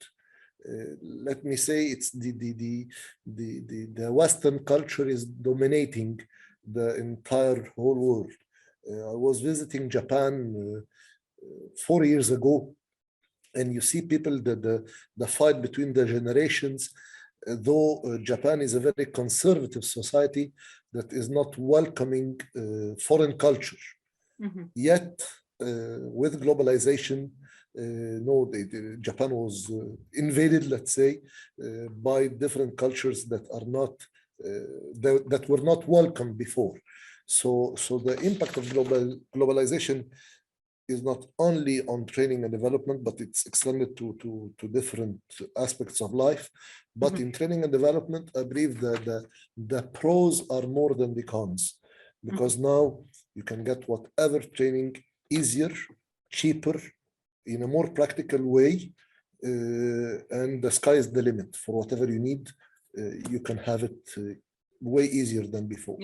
Let me say it's the Western culture is dominating the entire whole world. I was visiting Japan 4 years ago, and you see people, the fight between the generations. Though Japan is a very conservative society that is not welcoming foreign culture. Yet, with globalization, no, Japan was invaded, let's say, by different cultures that are not that were not welcome before. So the impact of globalization is not only on training and development, but it's extended to different aspects of life. But in training and development, I believe that the pros are more than the cons, because now you can get whatever training easier, cheaper, in a more practical way, and the sky is the limit. For whatever you need, you can have it way easier than before.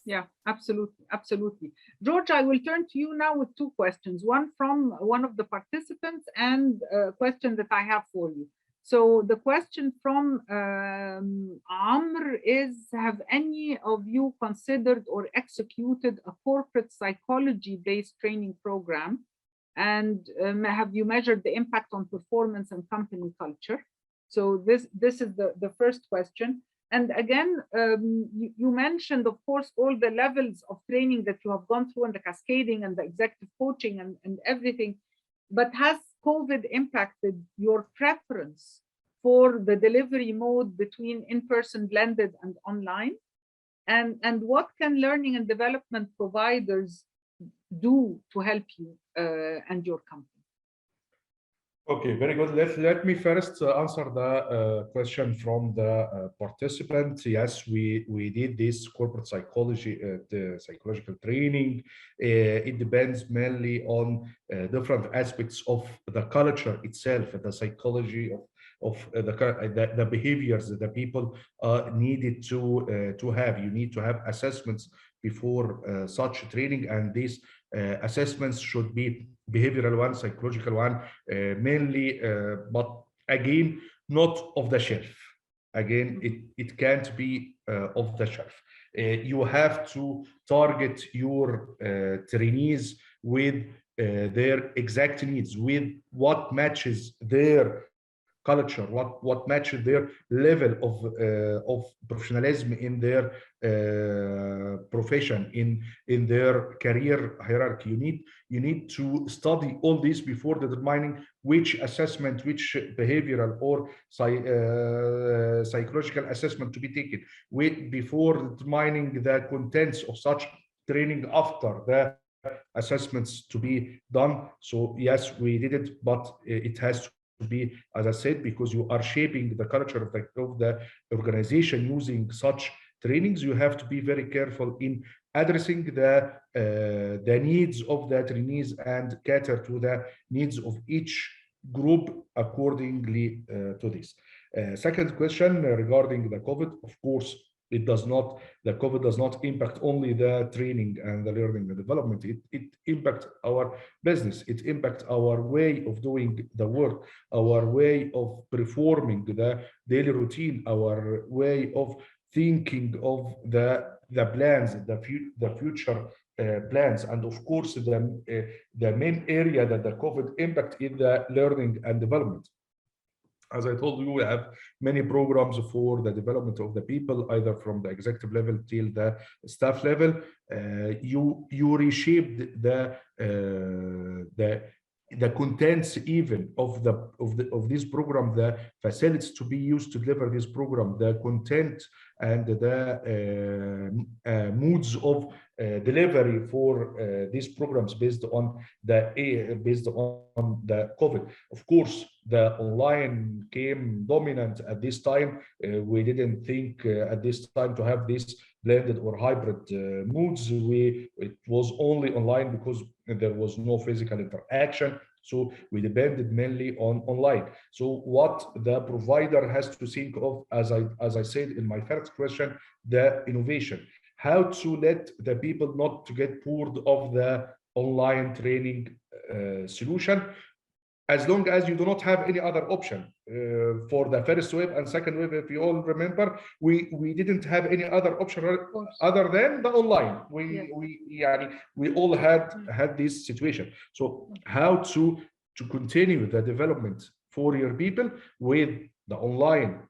Yeah, absolutely, absolutely. George, I will turn to you now with two questions, one from one of the participants and a question that I have for you. So the question from Amr is, have any of you considered or executed a corporate psychology-based training program? And have you measured the impact on performance and company culture? So this is the first question. And again, you mentioned, of course, all the levels of training that you have gone through, and the cascading and the executive coaching and everything. But has COVID impacted your preference for the delivery mode between in-person, blended, and online? And what can learning and development providers do to help you and your company? Okay, very good. Let me first answer the question from the participant. Yes, we did this corporate psychology, the psychological training. It depends mainly on different aspects of the culture itself, the psychology of the behaviors that the people needed to have. You need to have assessments before such training, and these assessments should be behavioral one, psychological one, mainly, but again, not off the shelf. Again, it can't be off the shelf. You have to target your trainees with their exact needs, with what matches their culture, what matches their level of professionalism in their profession, in their career hierarchy. You need to study all this before determining which assessment, which behavioral or psychological assessment to be taken, before determining the contents of such training after the assessments to be done. So yes, we did it, but it has to be, as I said, because you are shaping the culture of the organization using such trainings. You have to be very careful in addressing the needs of the trainees and cater to the needs of each group accordingly to this. Second question regarding the COVID, of course, the COVID does not impact only the training and the learning and development. It impacts our business. It impacts our way of doing the work, our way of performing the daily routine, our way of thinking of the plans, the future plans. And of course, the main area that the COVID impact is the learning and development. As I told you, we have many programs for the development of the people, either from the executive level till the staff level. You reshaped the contents even of this program, the facilities to be used to deliver this program, the content and the moods of delivery for these programs based on the COVID. Of course, the online came dominant at this time. We didn't think at this time to have this blended or hybrid moods. It was only online because there was no physical interaction. So we depended mainly on online. So what the provider has to think of, as I said in my first question, the innovation. How to let the people not to get bored of the online training solution, as long as you do not have any other option. For the first wave and second wave, if you all remember, we didn't have any other option other than the online. We all had this situation. So how to continue the development for your people with the online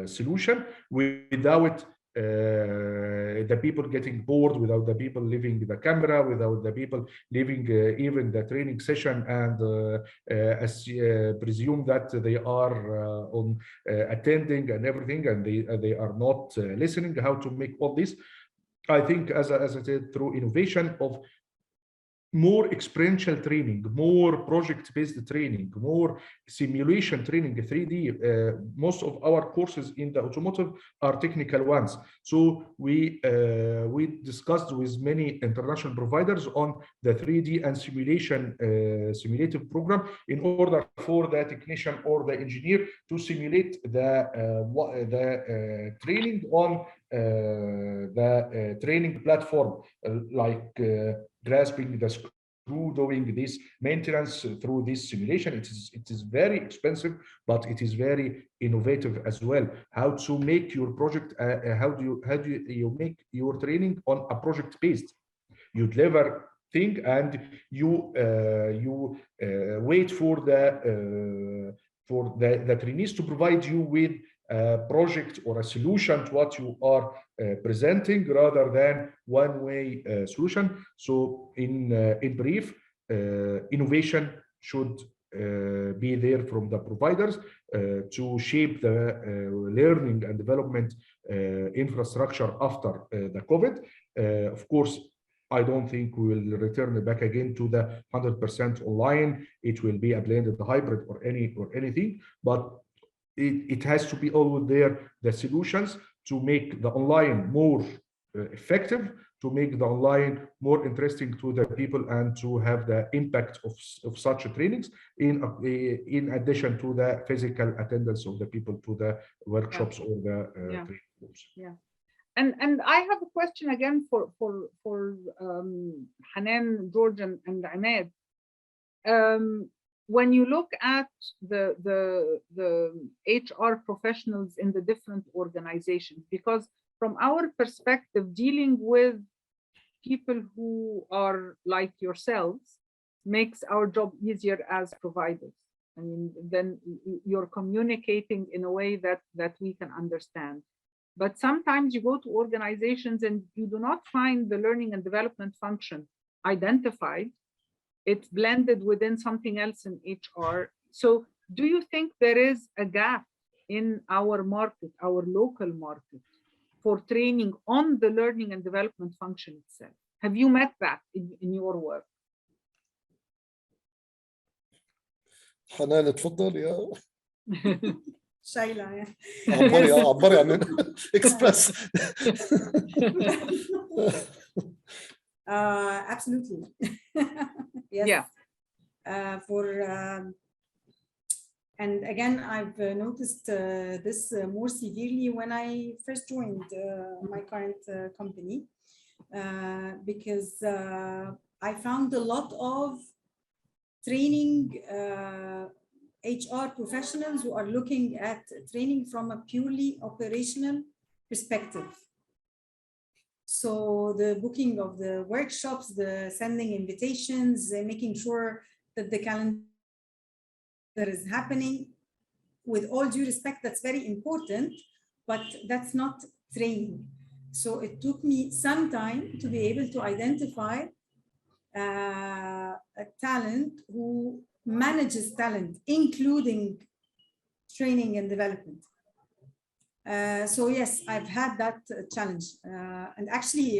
solution without the people getting bored, without the people leaving the camera, without the people leaving even the training session, and presume that they are on attending and everything, and they are not listening. How to make all this? I think, as I said, through innovation of more experiential training, more project-based training, more simulation training, 3D. Most of our courses in the automotive are technical ones. So we discussed with many international providers on the 3D and simulation simulative program, in order for the technician or the engineer to simulate the training on the training platform, like grasping the screw, doing this maintenance through this simulation. It is very expensive, but it is very innovative as well. How to make your project? How do you make your training on a project based? You deliver thing, and you wait for the trainees to provide you with a project or a solution to what you are presenting, rather than one-way solution. So in brief, innovation should be there from the providers to shape the learning and development infrastructure after the COVID. Of course, I don't think we will return back again to the 100% online. It will be a blended hybrid or anything, but it has to be always there, the solutions to make the online more effective, to make the online more interesting to the people, and to have the impact of such trainings in addition to the physical attendance of the people to the workshops or the training groups. Yeah. And I have a question again for Hanan, George, and Ahmed. When you look at the HR professionals in the different organizations, because from our perspective, dealing with people who are like yourselves makes our job easier as providers. I mean, then you're communicating in a way that we can understand. But sometimes you go to organizations and you do not find the learning and development function identified. It's blended within something else in HR. So do you think there is a gap in our market, our local market, for training on the learning and development function itself? Have you met that in your work? حنان اتفضل يا شايلة يعني. عبري عن اكسبرس. Absolutely. Yes. Yeah. And again, I've noticed this more severely when I first joined my current company, because I found a lot of training HR professionals who are looking at training from a purely operational perspective. So the booking of the workshops, the sending invitations, making sure that the calendar is happening. With all due respect, that's very important, but that's not training. So it took me some time to be able to identify a talent who manages talent, including training and development. So yes, I've had that challenge. And actually,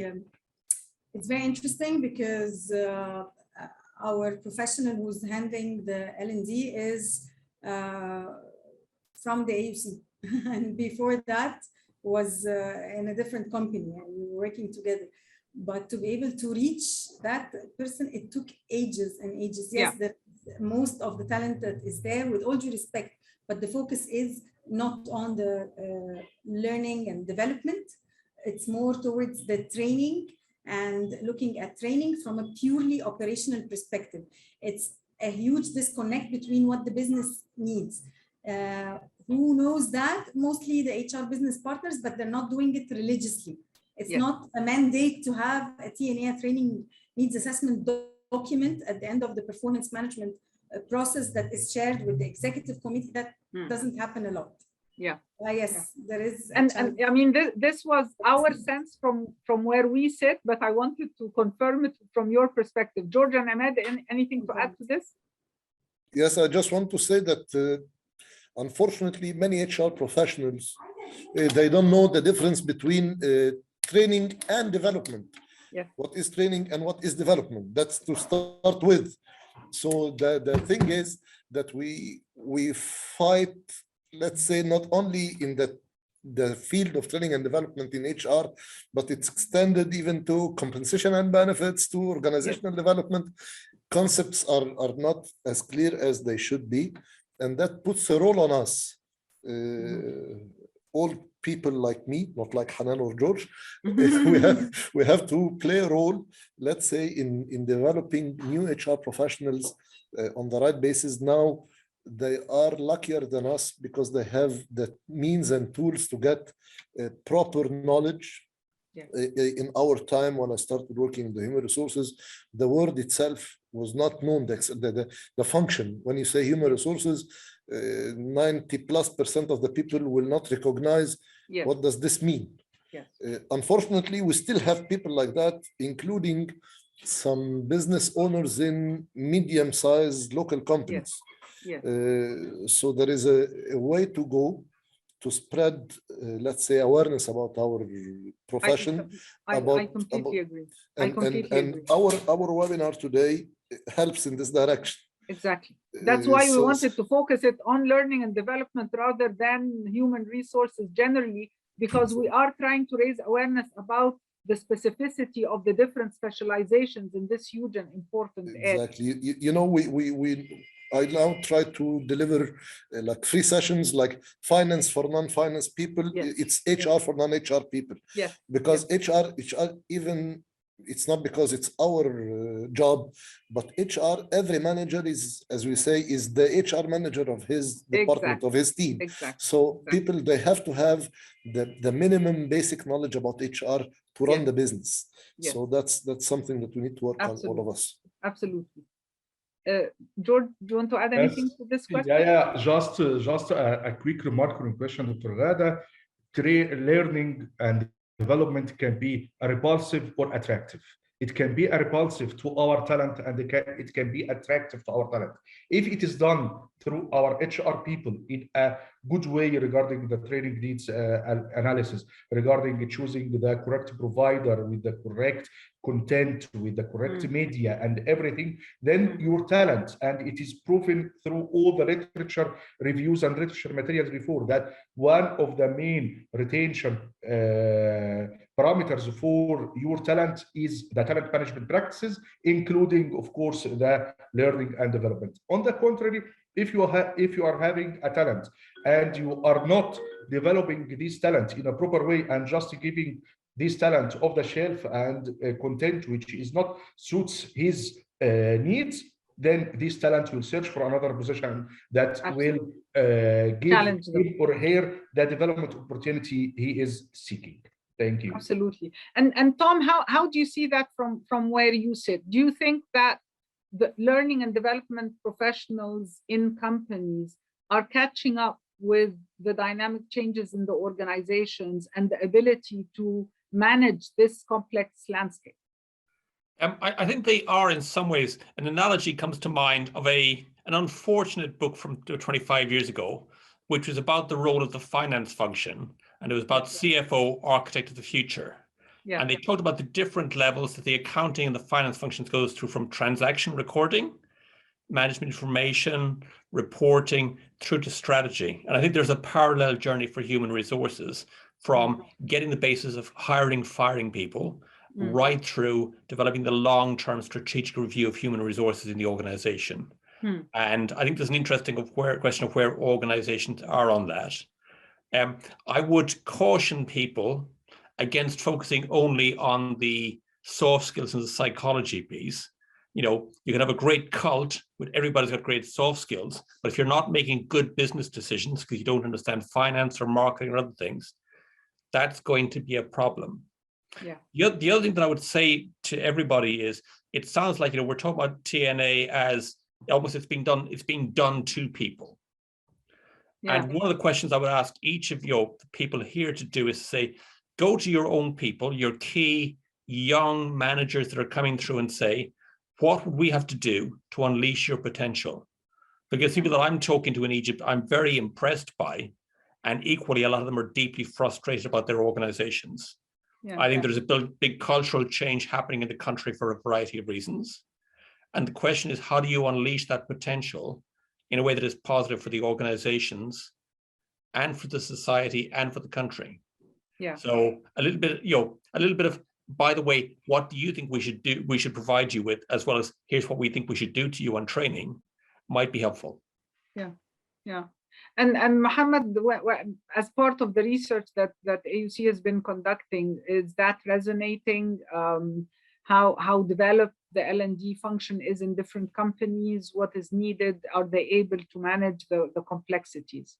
it's very interesting because our professional who's handling the L&D is from the AUC. And before that was in a different company, and we were working together. But to be able to reach that person, it took ages and ages. Yes, yeah. Most of the talent that is there, with all due respect, but the focus is not on the learning and development. It's more towards the training and looking at training from a purely operational perspective. It's a huge disconnect between what the business needs. Who knows that? Mostly the HR business partners, but they're not doing it religiously. It's not a mandate to have a TNA, training needs assessment document at the end of the performance management process that is shared with the executive committee. That doesn't happen a lot. Yeah. Yes, there is. And I mean, this was our sense from where we sit, but I wanted to confirm it from your perspective. George and Ahmed, anything to add to this? Yes, I just want to say that unfortunately, many HR professionals, they don't know the difference between training and development. Yes. What is training and what is development? That's to start with. So the thing is that we fight, let's say, not only in the field of training and development in HR, but it's extended even to compensation and benefits, to organizational development. Concepts are not as clear as they should be, and that puts a role on us. All people like me, not like Hanan or George, we have to play a role, let's say, in developing new HR professionals on the right basis. Now, they are luckier than us because they have the means and tools to get proper knowledge. Yeah. In our time, when I started working in the human resources, the word itself was not known, the function. When you say human resources, 90+% of the people will not recognize what does this mean. Yes. Unfortunately, we still have people like that, including some business owners in medium-sized local companies. Yes. So there is a way to go to spread, let's say, awareness about our profession. I completely agree. And our webinar today helps in this direction. Exactly. That's why we wanted to focus it on learning and development rather than human resources generally, because we are trying to raise awareness about the specificity of the different specializations in this huge and important area. Exactly. You know, I now try to deliver like 3 sessions, like finance for non-finance people. Yes. It's HR for non-HR people. Yes. Because HR even, it's not because it's our job, but HR, every manager is, as we say, is the HR manager of his department, of his team. Exactly. So people, they have to have the minimum basic knowledge about HR to run the business. Yes. So that's something that we need to work on, all of us. Absolutely. George, do you want to add anything to this question? Yeah. Just a quick remark on question, Dr. Rada. Learning and development can be repulsive or attractive. It can be repulsive to our talent, and it can be attractive to our talent. If it is done through our HR people in a good way regarding the training needs analysis, regarding choosing the correct provider with the correct content, with the correct media and everything, then your talent, and it is proven through all the literature reviews and literature materials before that one of the main retention parameters for your talent is the talent management practices, including, of course, the learning and development. On the contrary, if you are having a talent and you are not developing this talent in a proper way and just giving this talent off the shelf and content which is not suits his needs, then this talent will search for another position that will give him or her the development opportunity he is seeking. Thank you. Absolutely. And Tom, how do you see that from where you sit? Do you think that the learning and development professionals in companies are catching up with the dynamic changes in the organizations and the ability to manage this complex landscape? I think they are in some ways. An analogy comes to mind of an unfortunate book from 25 years ago, which was about the role of the finance function. And it was about CFO, architect of the future. Yeah. And they talked about the different levels that the accounting and the finance functions goes through, from transaction recording, management information, reporting, through to strategy. And I think there's a parallel journey for human resources, from getting the basis of hiring, firing people, right through developing the long-term strategic review of human resources in the organization. And I think there's an interesting question of where organizations are on that. I would caution people against focusing only on the soft skills and the psychology piece. You know, you can have a great cult with everybody's got great soft skills, but if you're not making good business decisions because you don't understand finance or marketing or other things, that's going to be a problem. Yeah. The other thing that I would say to everybody is, it sounds like, we're talking about TNA as almost it's being done to people. Yeah. And one of the questions I would ask each of your people here to do is say, go to your own people, your key young managers that are coming through and say, what would we have to do to unleash your potential? Because people that I'm talking to in Egypt, I'm very impressed by, and equally, a lot of them are deeply frustrated about their organizations. Yeah. I think there's a big cultural change happening in the country for a variety of reasons. And the question is, how do you unleash that potential in a way that is positive for the organizations and for the society and for the country? Yeah. So a little bit of, by the way, what do you think we should do? We should provide you with, as well as here's what we think we should do to you on training, might be helpful. Yeah. Yeah. And Mohammed, as part of the research that AUC has been conducting, is that resonating? How developed the L&D function is in different companies? What is needed? Are they able to manage the complexities?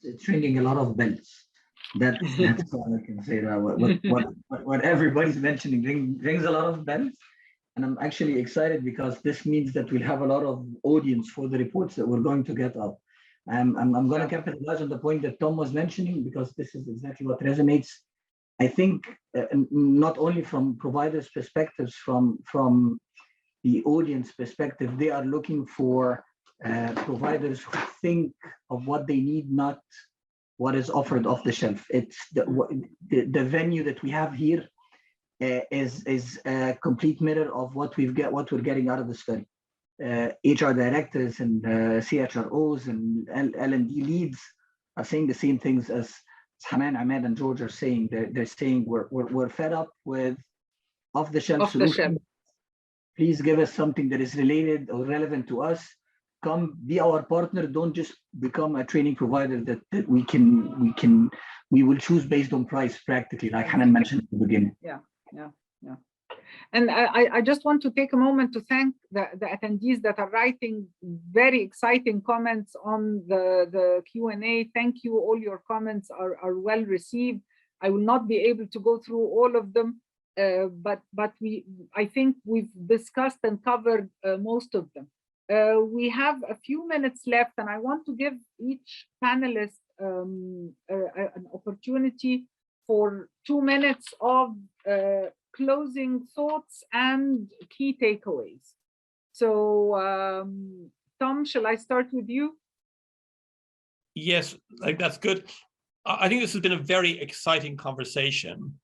It's ringing a lot of bells. That's all I can say. What everybody's mentioning rings a lot of bells. And I'm actually excited because this means that we'll have a lot of audience for the reports that we're going to get up. I'm going to capitalize on the point that Tom was mentioning, because this is exactly what resonates. I think not only from providers' perspectives, from the audience perspective, they are looking for providers who think of what they need, not what is offered off the shelf. It's the venue that we have here is a complete mirror of what we're getting out of the study. HR directors and CHROs and L&D leads are saying the same things as Hanan, Ahmed, and George are saying. They're saying we're fed up with off-the-shelf solutions. Please give us something that is related or relevant to us. Come be our partner. Don't just become a training provider that we will choose based on price, practically, like Hanan mentioned at the beginning. Yeah. And I just want to take a moment to thank the attendees that are writing very exciting comments on the Q&A. Thank you. All your comments are well received. I will not be able to go through all of them, but I think we've discussed and covered most of them. We have a few minutes left, and I want to give each panelist an opportunity for 2 minutes of closing thoughts and key takeaways. So, Tom, shall I start with you? Yes, that's good. I think this has been a very exciting conversation.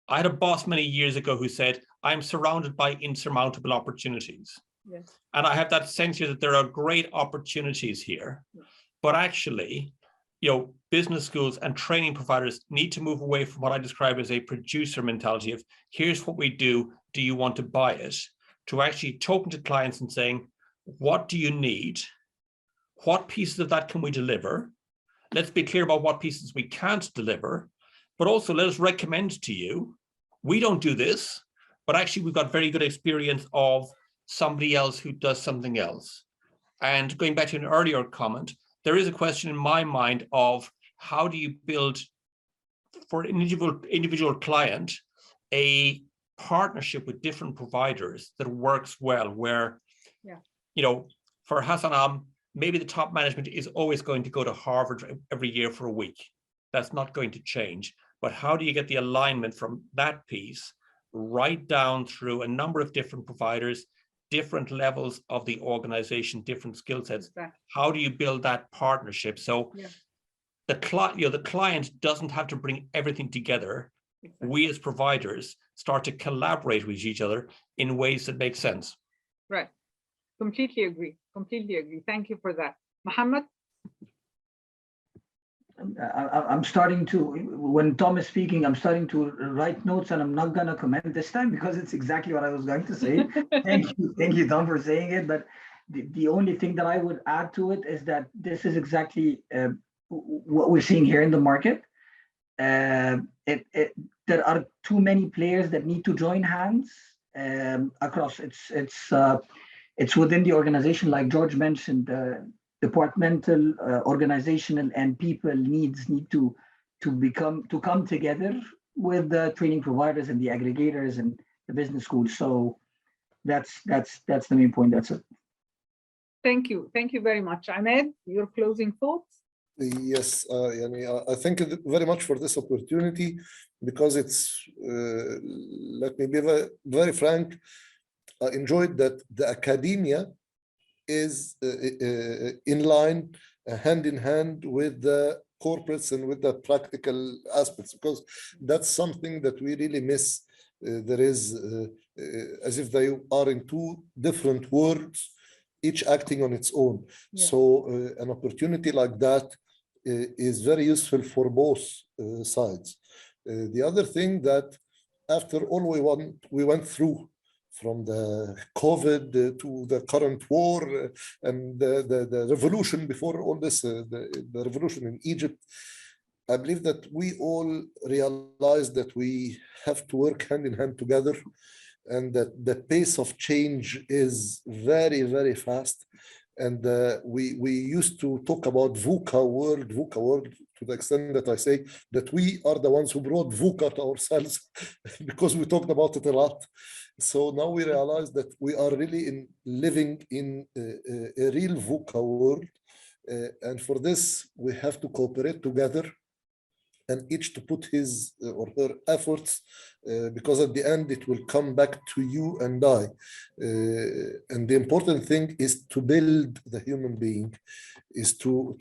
I had a boss many years ago who said, I'm surrounded by insurmountable opportunities. Yes. And I have that sense here that there are great opportunities here, but actually, business schools and training providers need to move away from what I describe as a producer mentality of, here's what we do you want to buy it? To actually talking to clients and saying, what do you need? What pieces of that can we deliver? Let's be clear about what pieces we can't deliver, but also let us recommend to you, we don't do this, but actually we've got very good experience of somebody else who does something else. And going back to an earlier comment, there is a question in my mind of how do you build for an individual client a partnership with different providers that works well, where, for Hassan, maybe the top management is always going to go to Harvard every year for a week. That's not going to change. But how do you get the alignment from that piece right down through a number of different providers, different levels of the organization, different skill sets? Exactly. How do you build that partnership? So the client doesn't have to bring everything together. Exactly. We as providers start to collaborate with each other in ways that make sense. Right. Completely agree. Thank you for that. Mohammed? I'm starting to, when Tom is speaking, I'm starting to write notes, and I'm not going to comment this time because it's exactly what I was going to say. Thank you, Tom, for saying it. But the only thing that I would add to it is that this is exactly what we're seeing here in the market. There are too many players that need to join hands across. It's within the organization, like George mentioned. Departmental, organizational, and people need to come together with the training providers and the aggregators and the business schools. So that's the main point. That's it. Thank you. Thank you very much. Ahmed, your closing thoughts? Yes, I thank you very much for this opportunity, because it's, let me be very, very frank, I enjoyed that the academia is in line, hand in hand with the corporates and with the practical aspects, because that's something that we really miss. There is, as if they are in two different worlds, each acting on its own. Yeah. So an opportunity like that is very useful for both sides. The other thing that after all we went through, from the COVID to the current war and the revolution before all this, the revolution in Egypt, I believe that we all realize that we have to work hand in hand together, and that the pace of change is very, very fast. And we used to talk about VUCA world, to the extent that I say that we are the ones who brought VUCA to ourselves because we talked about it a lot. So now we realize that we are really living in a real VUCA world. And for this, we have to cooperate together, and each to put his or her efforts, because at the end it will come back to you and I. And the important thing is to build the human being, is to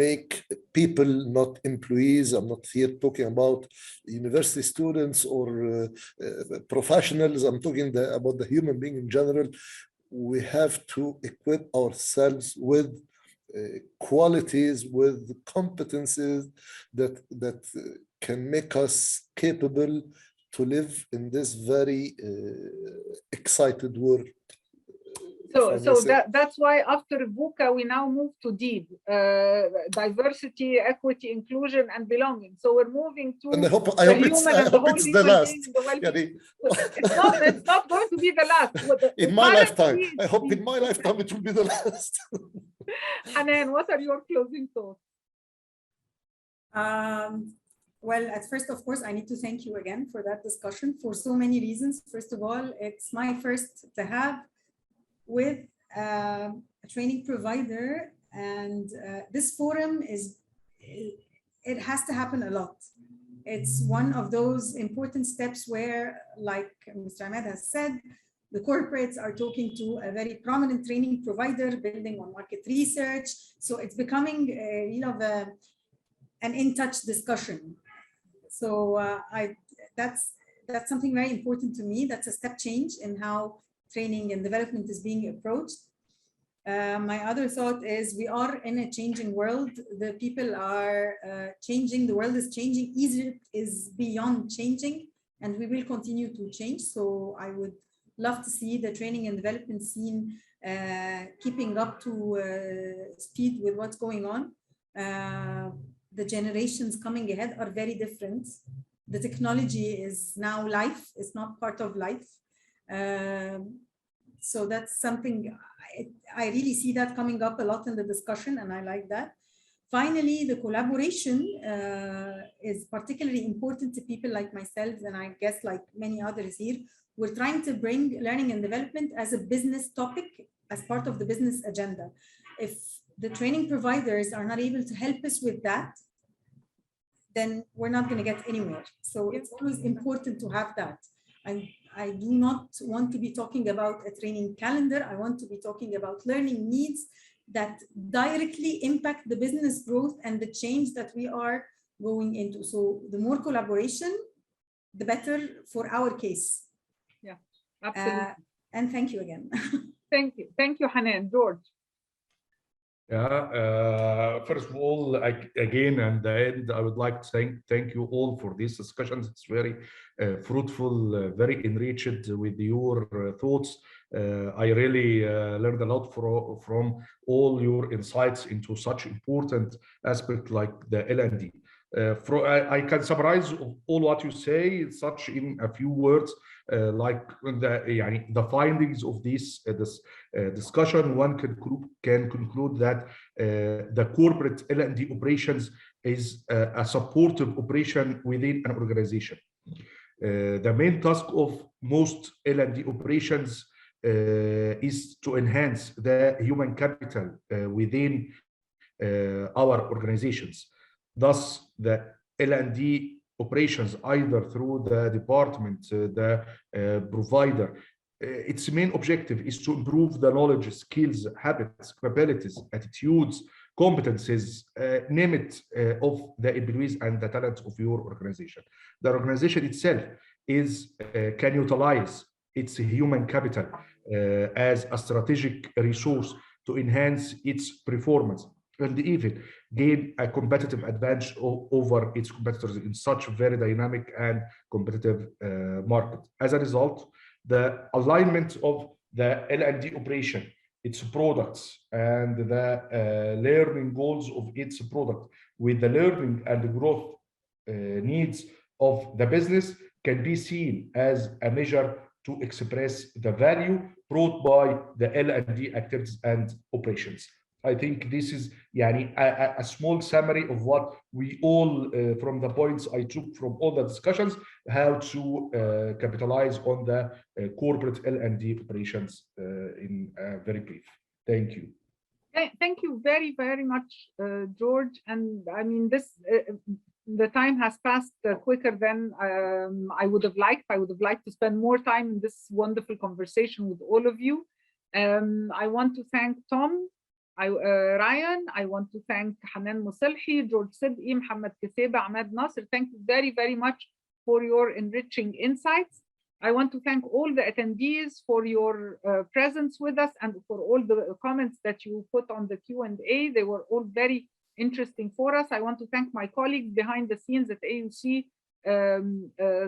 make people, not employees. I'm not here talking about university students or professionals. I'm talking about the human being in general. We have to equip ourselves with qualities, with competencies that can make us capable to live in this very excited world. So that's why after VUCA, we now move to DEEP, diversity, equity, inclusion, and belonging. So we're moving to and I hope the human and the whole it's human the last. being and the well-being. It's not going to be the last. In my lifetime, I hope in my lifetime it will be the last. Hanan, what are your closing thoughts? Well, at first, of course, I need to thank you again for that discussion for so many reasons. First of all, it's my first to have with a training provider, and this forum it has to happen a lot. It's one of those important steps where, like Mr. Ahmed has said, the corporates are talking to a very prominent training provider building on market research. So it's becoming an in-touch discussion. So that's something very important to me. That's a step change in how training and development is being approached. My other thought is we are in a changing world. The people are changing. The world is changing. Egypt is beyond changing, and we will continue to change. So I would love to see the training and development scene keeping up to speed with what's going on. The generations coming ahead are very different. The technology is now life, it's not part of life. So that's something, I really see that coming up a lot in the discussion, and I like that. Finally, the collaboration is particularly important to people like myself, and I guess like many others here. We're trying to bring learning and development as a business topic, as part of the business agenda. If the training providers are not able to help us with that, then we're not going to get anywhere. So it's always important to have that. I do not want to be talking about a training calendar. I want to be talking about learning needs that directly impact the business growth and the change that we are going into. So the more collaboration, the better for our case. Yeah, absolutely. And thank you again. Thank you. Thank you, Hanan. George. Yeah, first of all, again, and the end, I would like to thank you all for these discussions. It's very fruitful, very enriched with your thoughts. I really learned a lot from all your insights into such important aspect like the L&D. I can summarize all what you say such in a few words. Like the findings of this discussion, one can conclude that the corporate L&D operations is a supportive operation within an organization. The main task of most L&D operations is to enhance the human capital within our organizations. Thus, the L&D operations, either through the department, the provider, its main objective is to improve the knowledge, skills, habits, capabilities, attitudes, competencies, name it, of the employees and the talent of your organization. The organization itself can utilize its human capital as a strategic resource to enhance its performance and even gain a competitive advantage over its competitors in such a very dynamic and competitive market. As a result, the alignment of the L&D operation, its products, and the learning goals of its product with the learning and the growth needs of the business can be seen as a measure to express the value brought by the L&D activities and operations. I think this is a small summary of what we all, from the points I took from all the discussions, how to capitalize on the corporate L&D operations in very brief. Thank you. Thank you very, very much, George. And I mean, the time has passed quicker than I would have liked. I would have liked to spend more time in this wonderful conversation with all of you. I want to thank Tom, Ryan. I want to thank Hanan Musalhi, George Sidqi, Mohammed Kiseba, Ahmed Nasser. Thank you very, very much for your enriching insights. I want to thank all the attendees for your presence with us and for all the comments that you put on the Q&A. They were all very interesting for us. I want to thank my colleagues behind the scenes at AUC,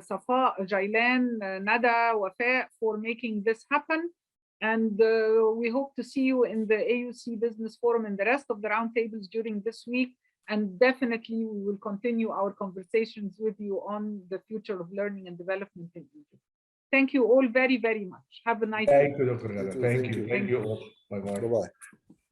Safa, Jailan, Nada, Wafa, for making this happen. And we hope to see you in the AUC Business Forum and the rest of the roundtables during this week. And definitely we will continue our conversations with you on the future of learning and development in Egypt. Thank you all very, very much. Have a nice day. Thank you, Dr. Ghada. Thank you. Thank you all. Bye-bye. Bye-bye.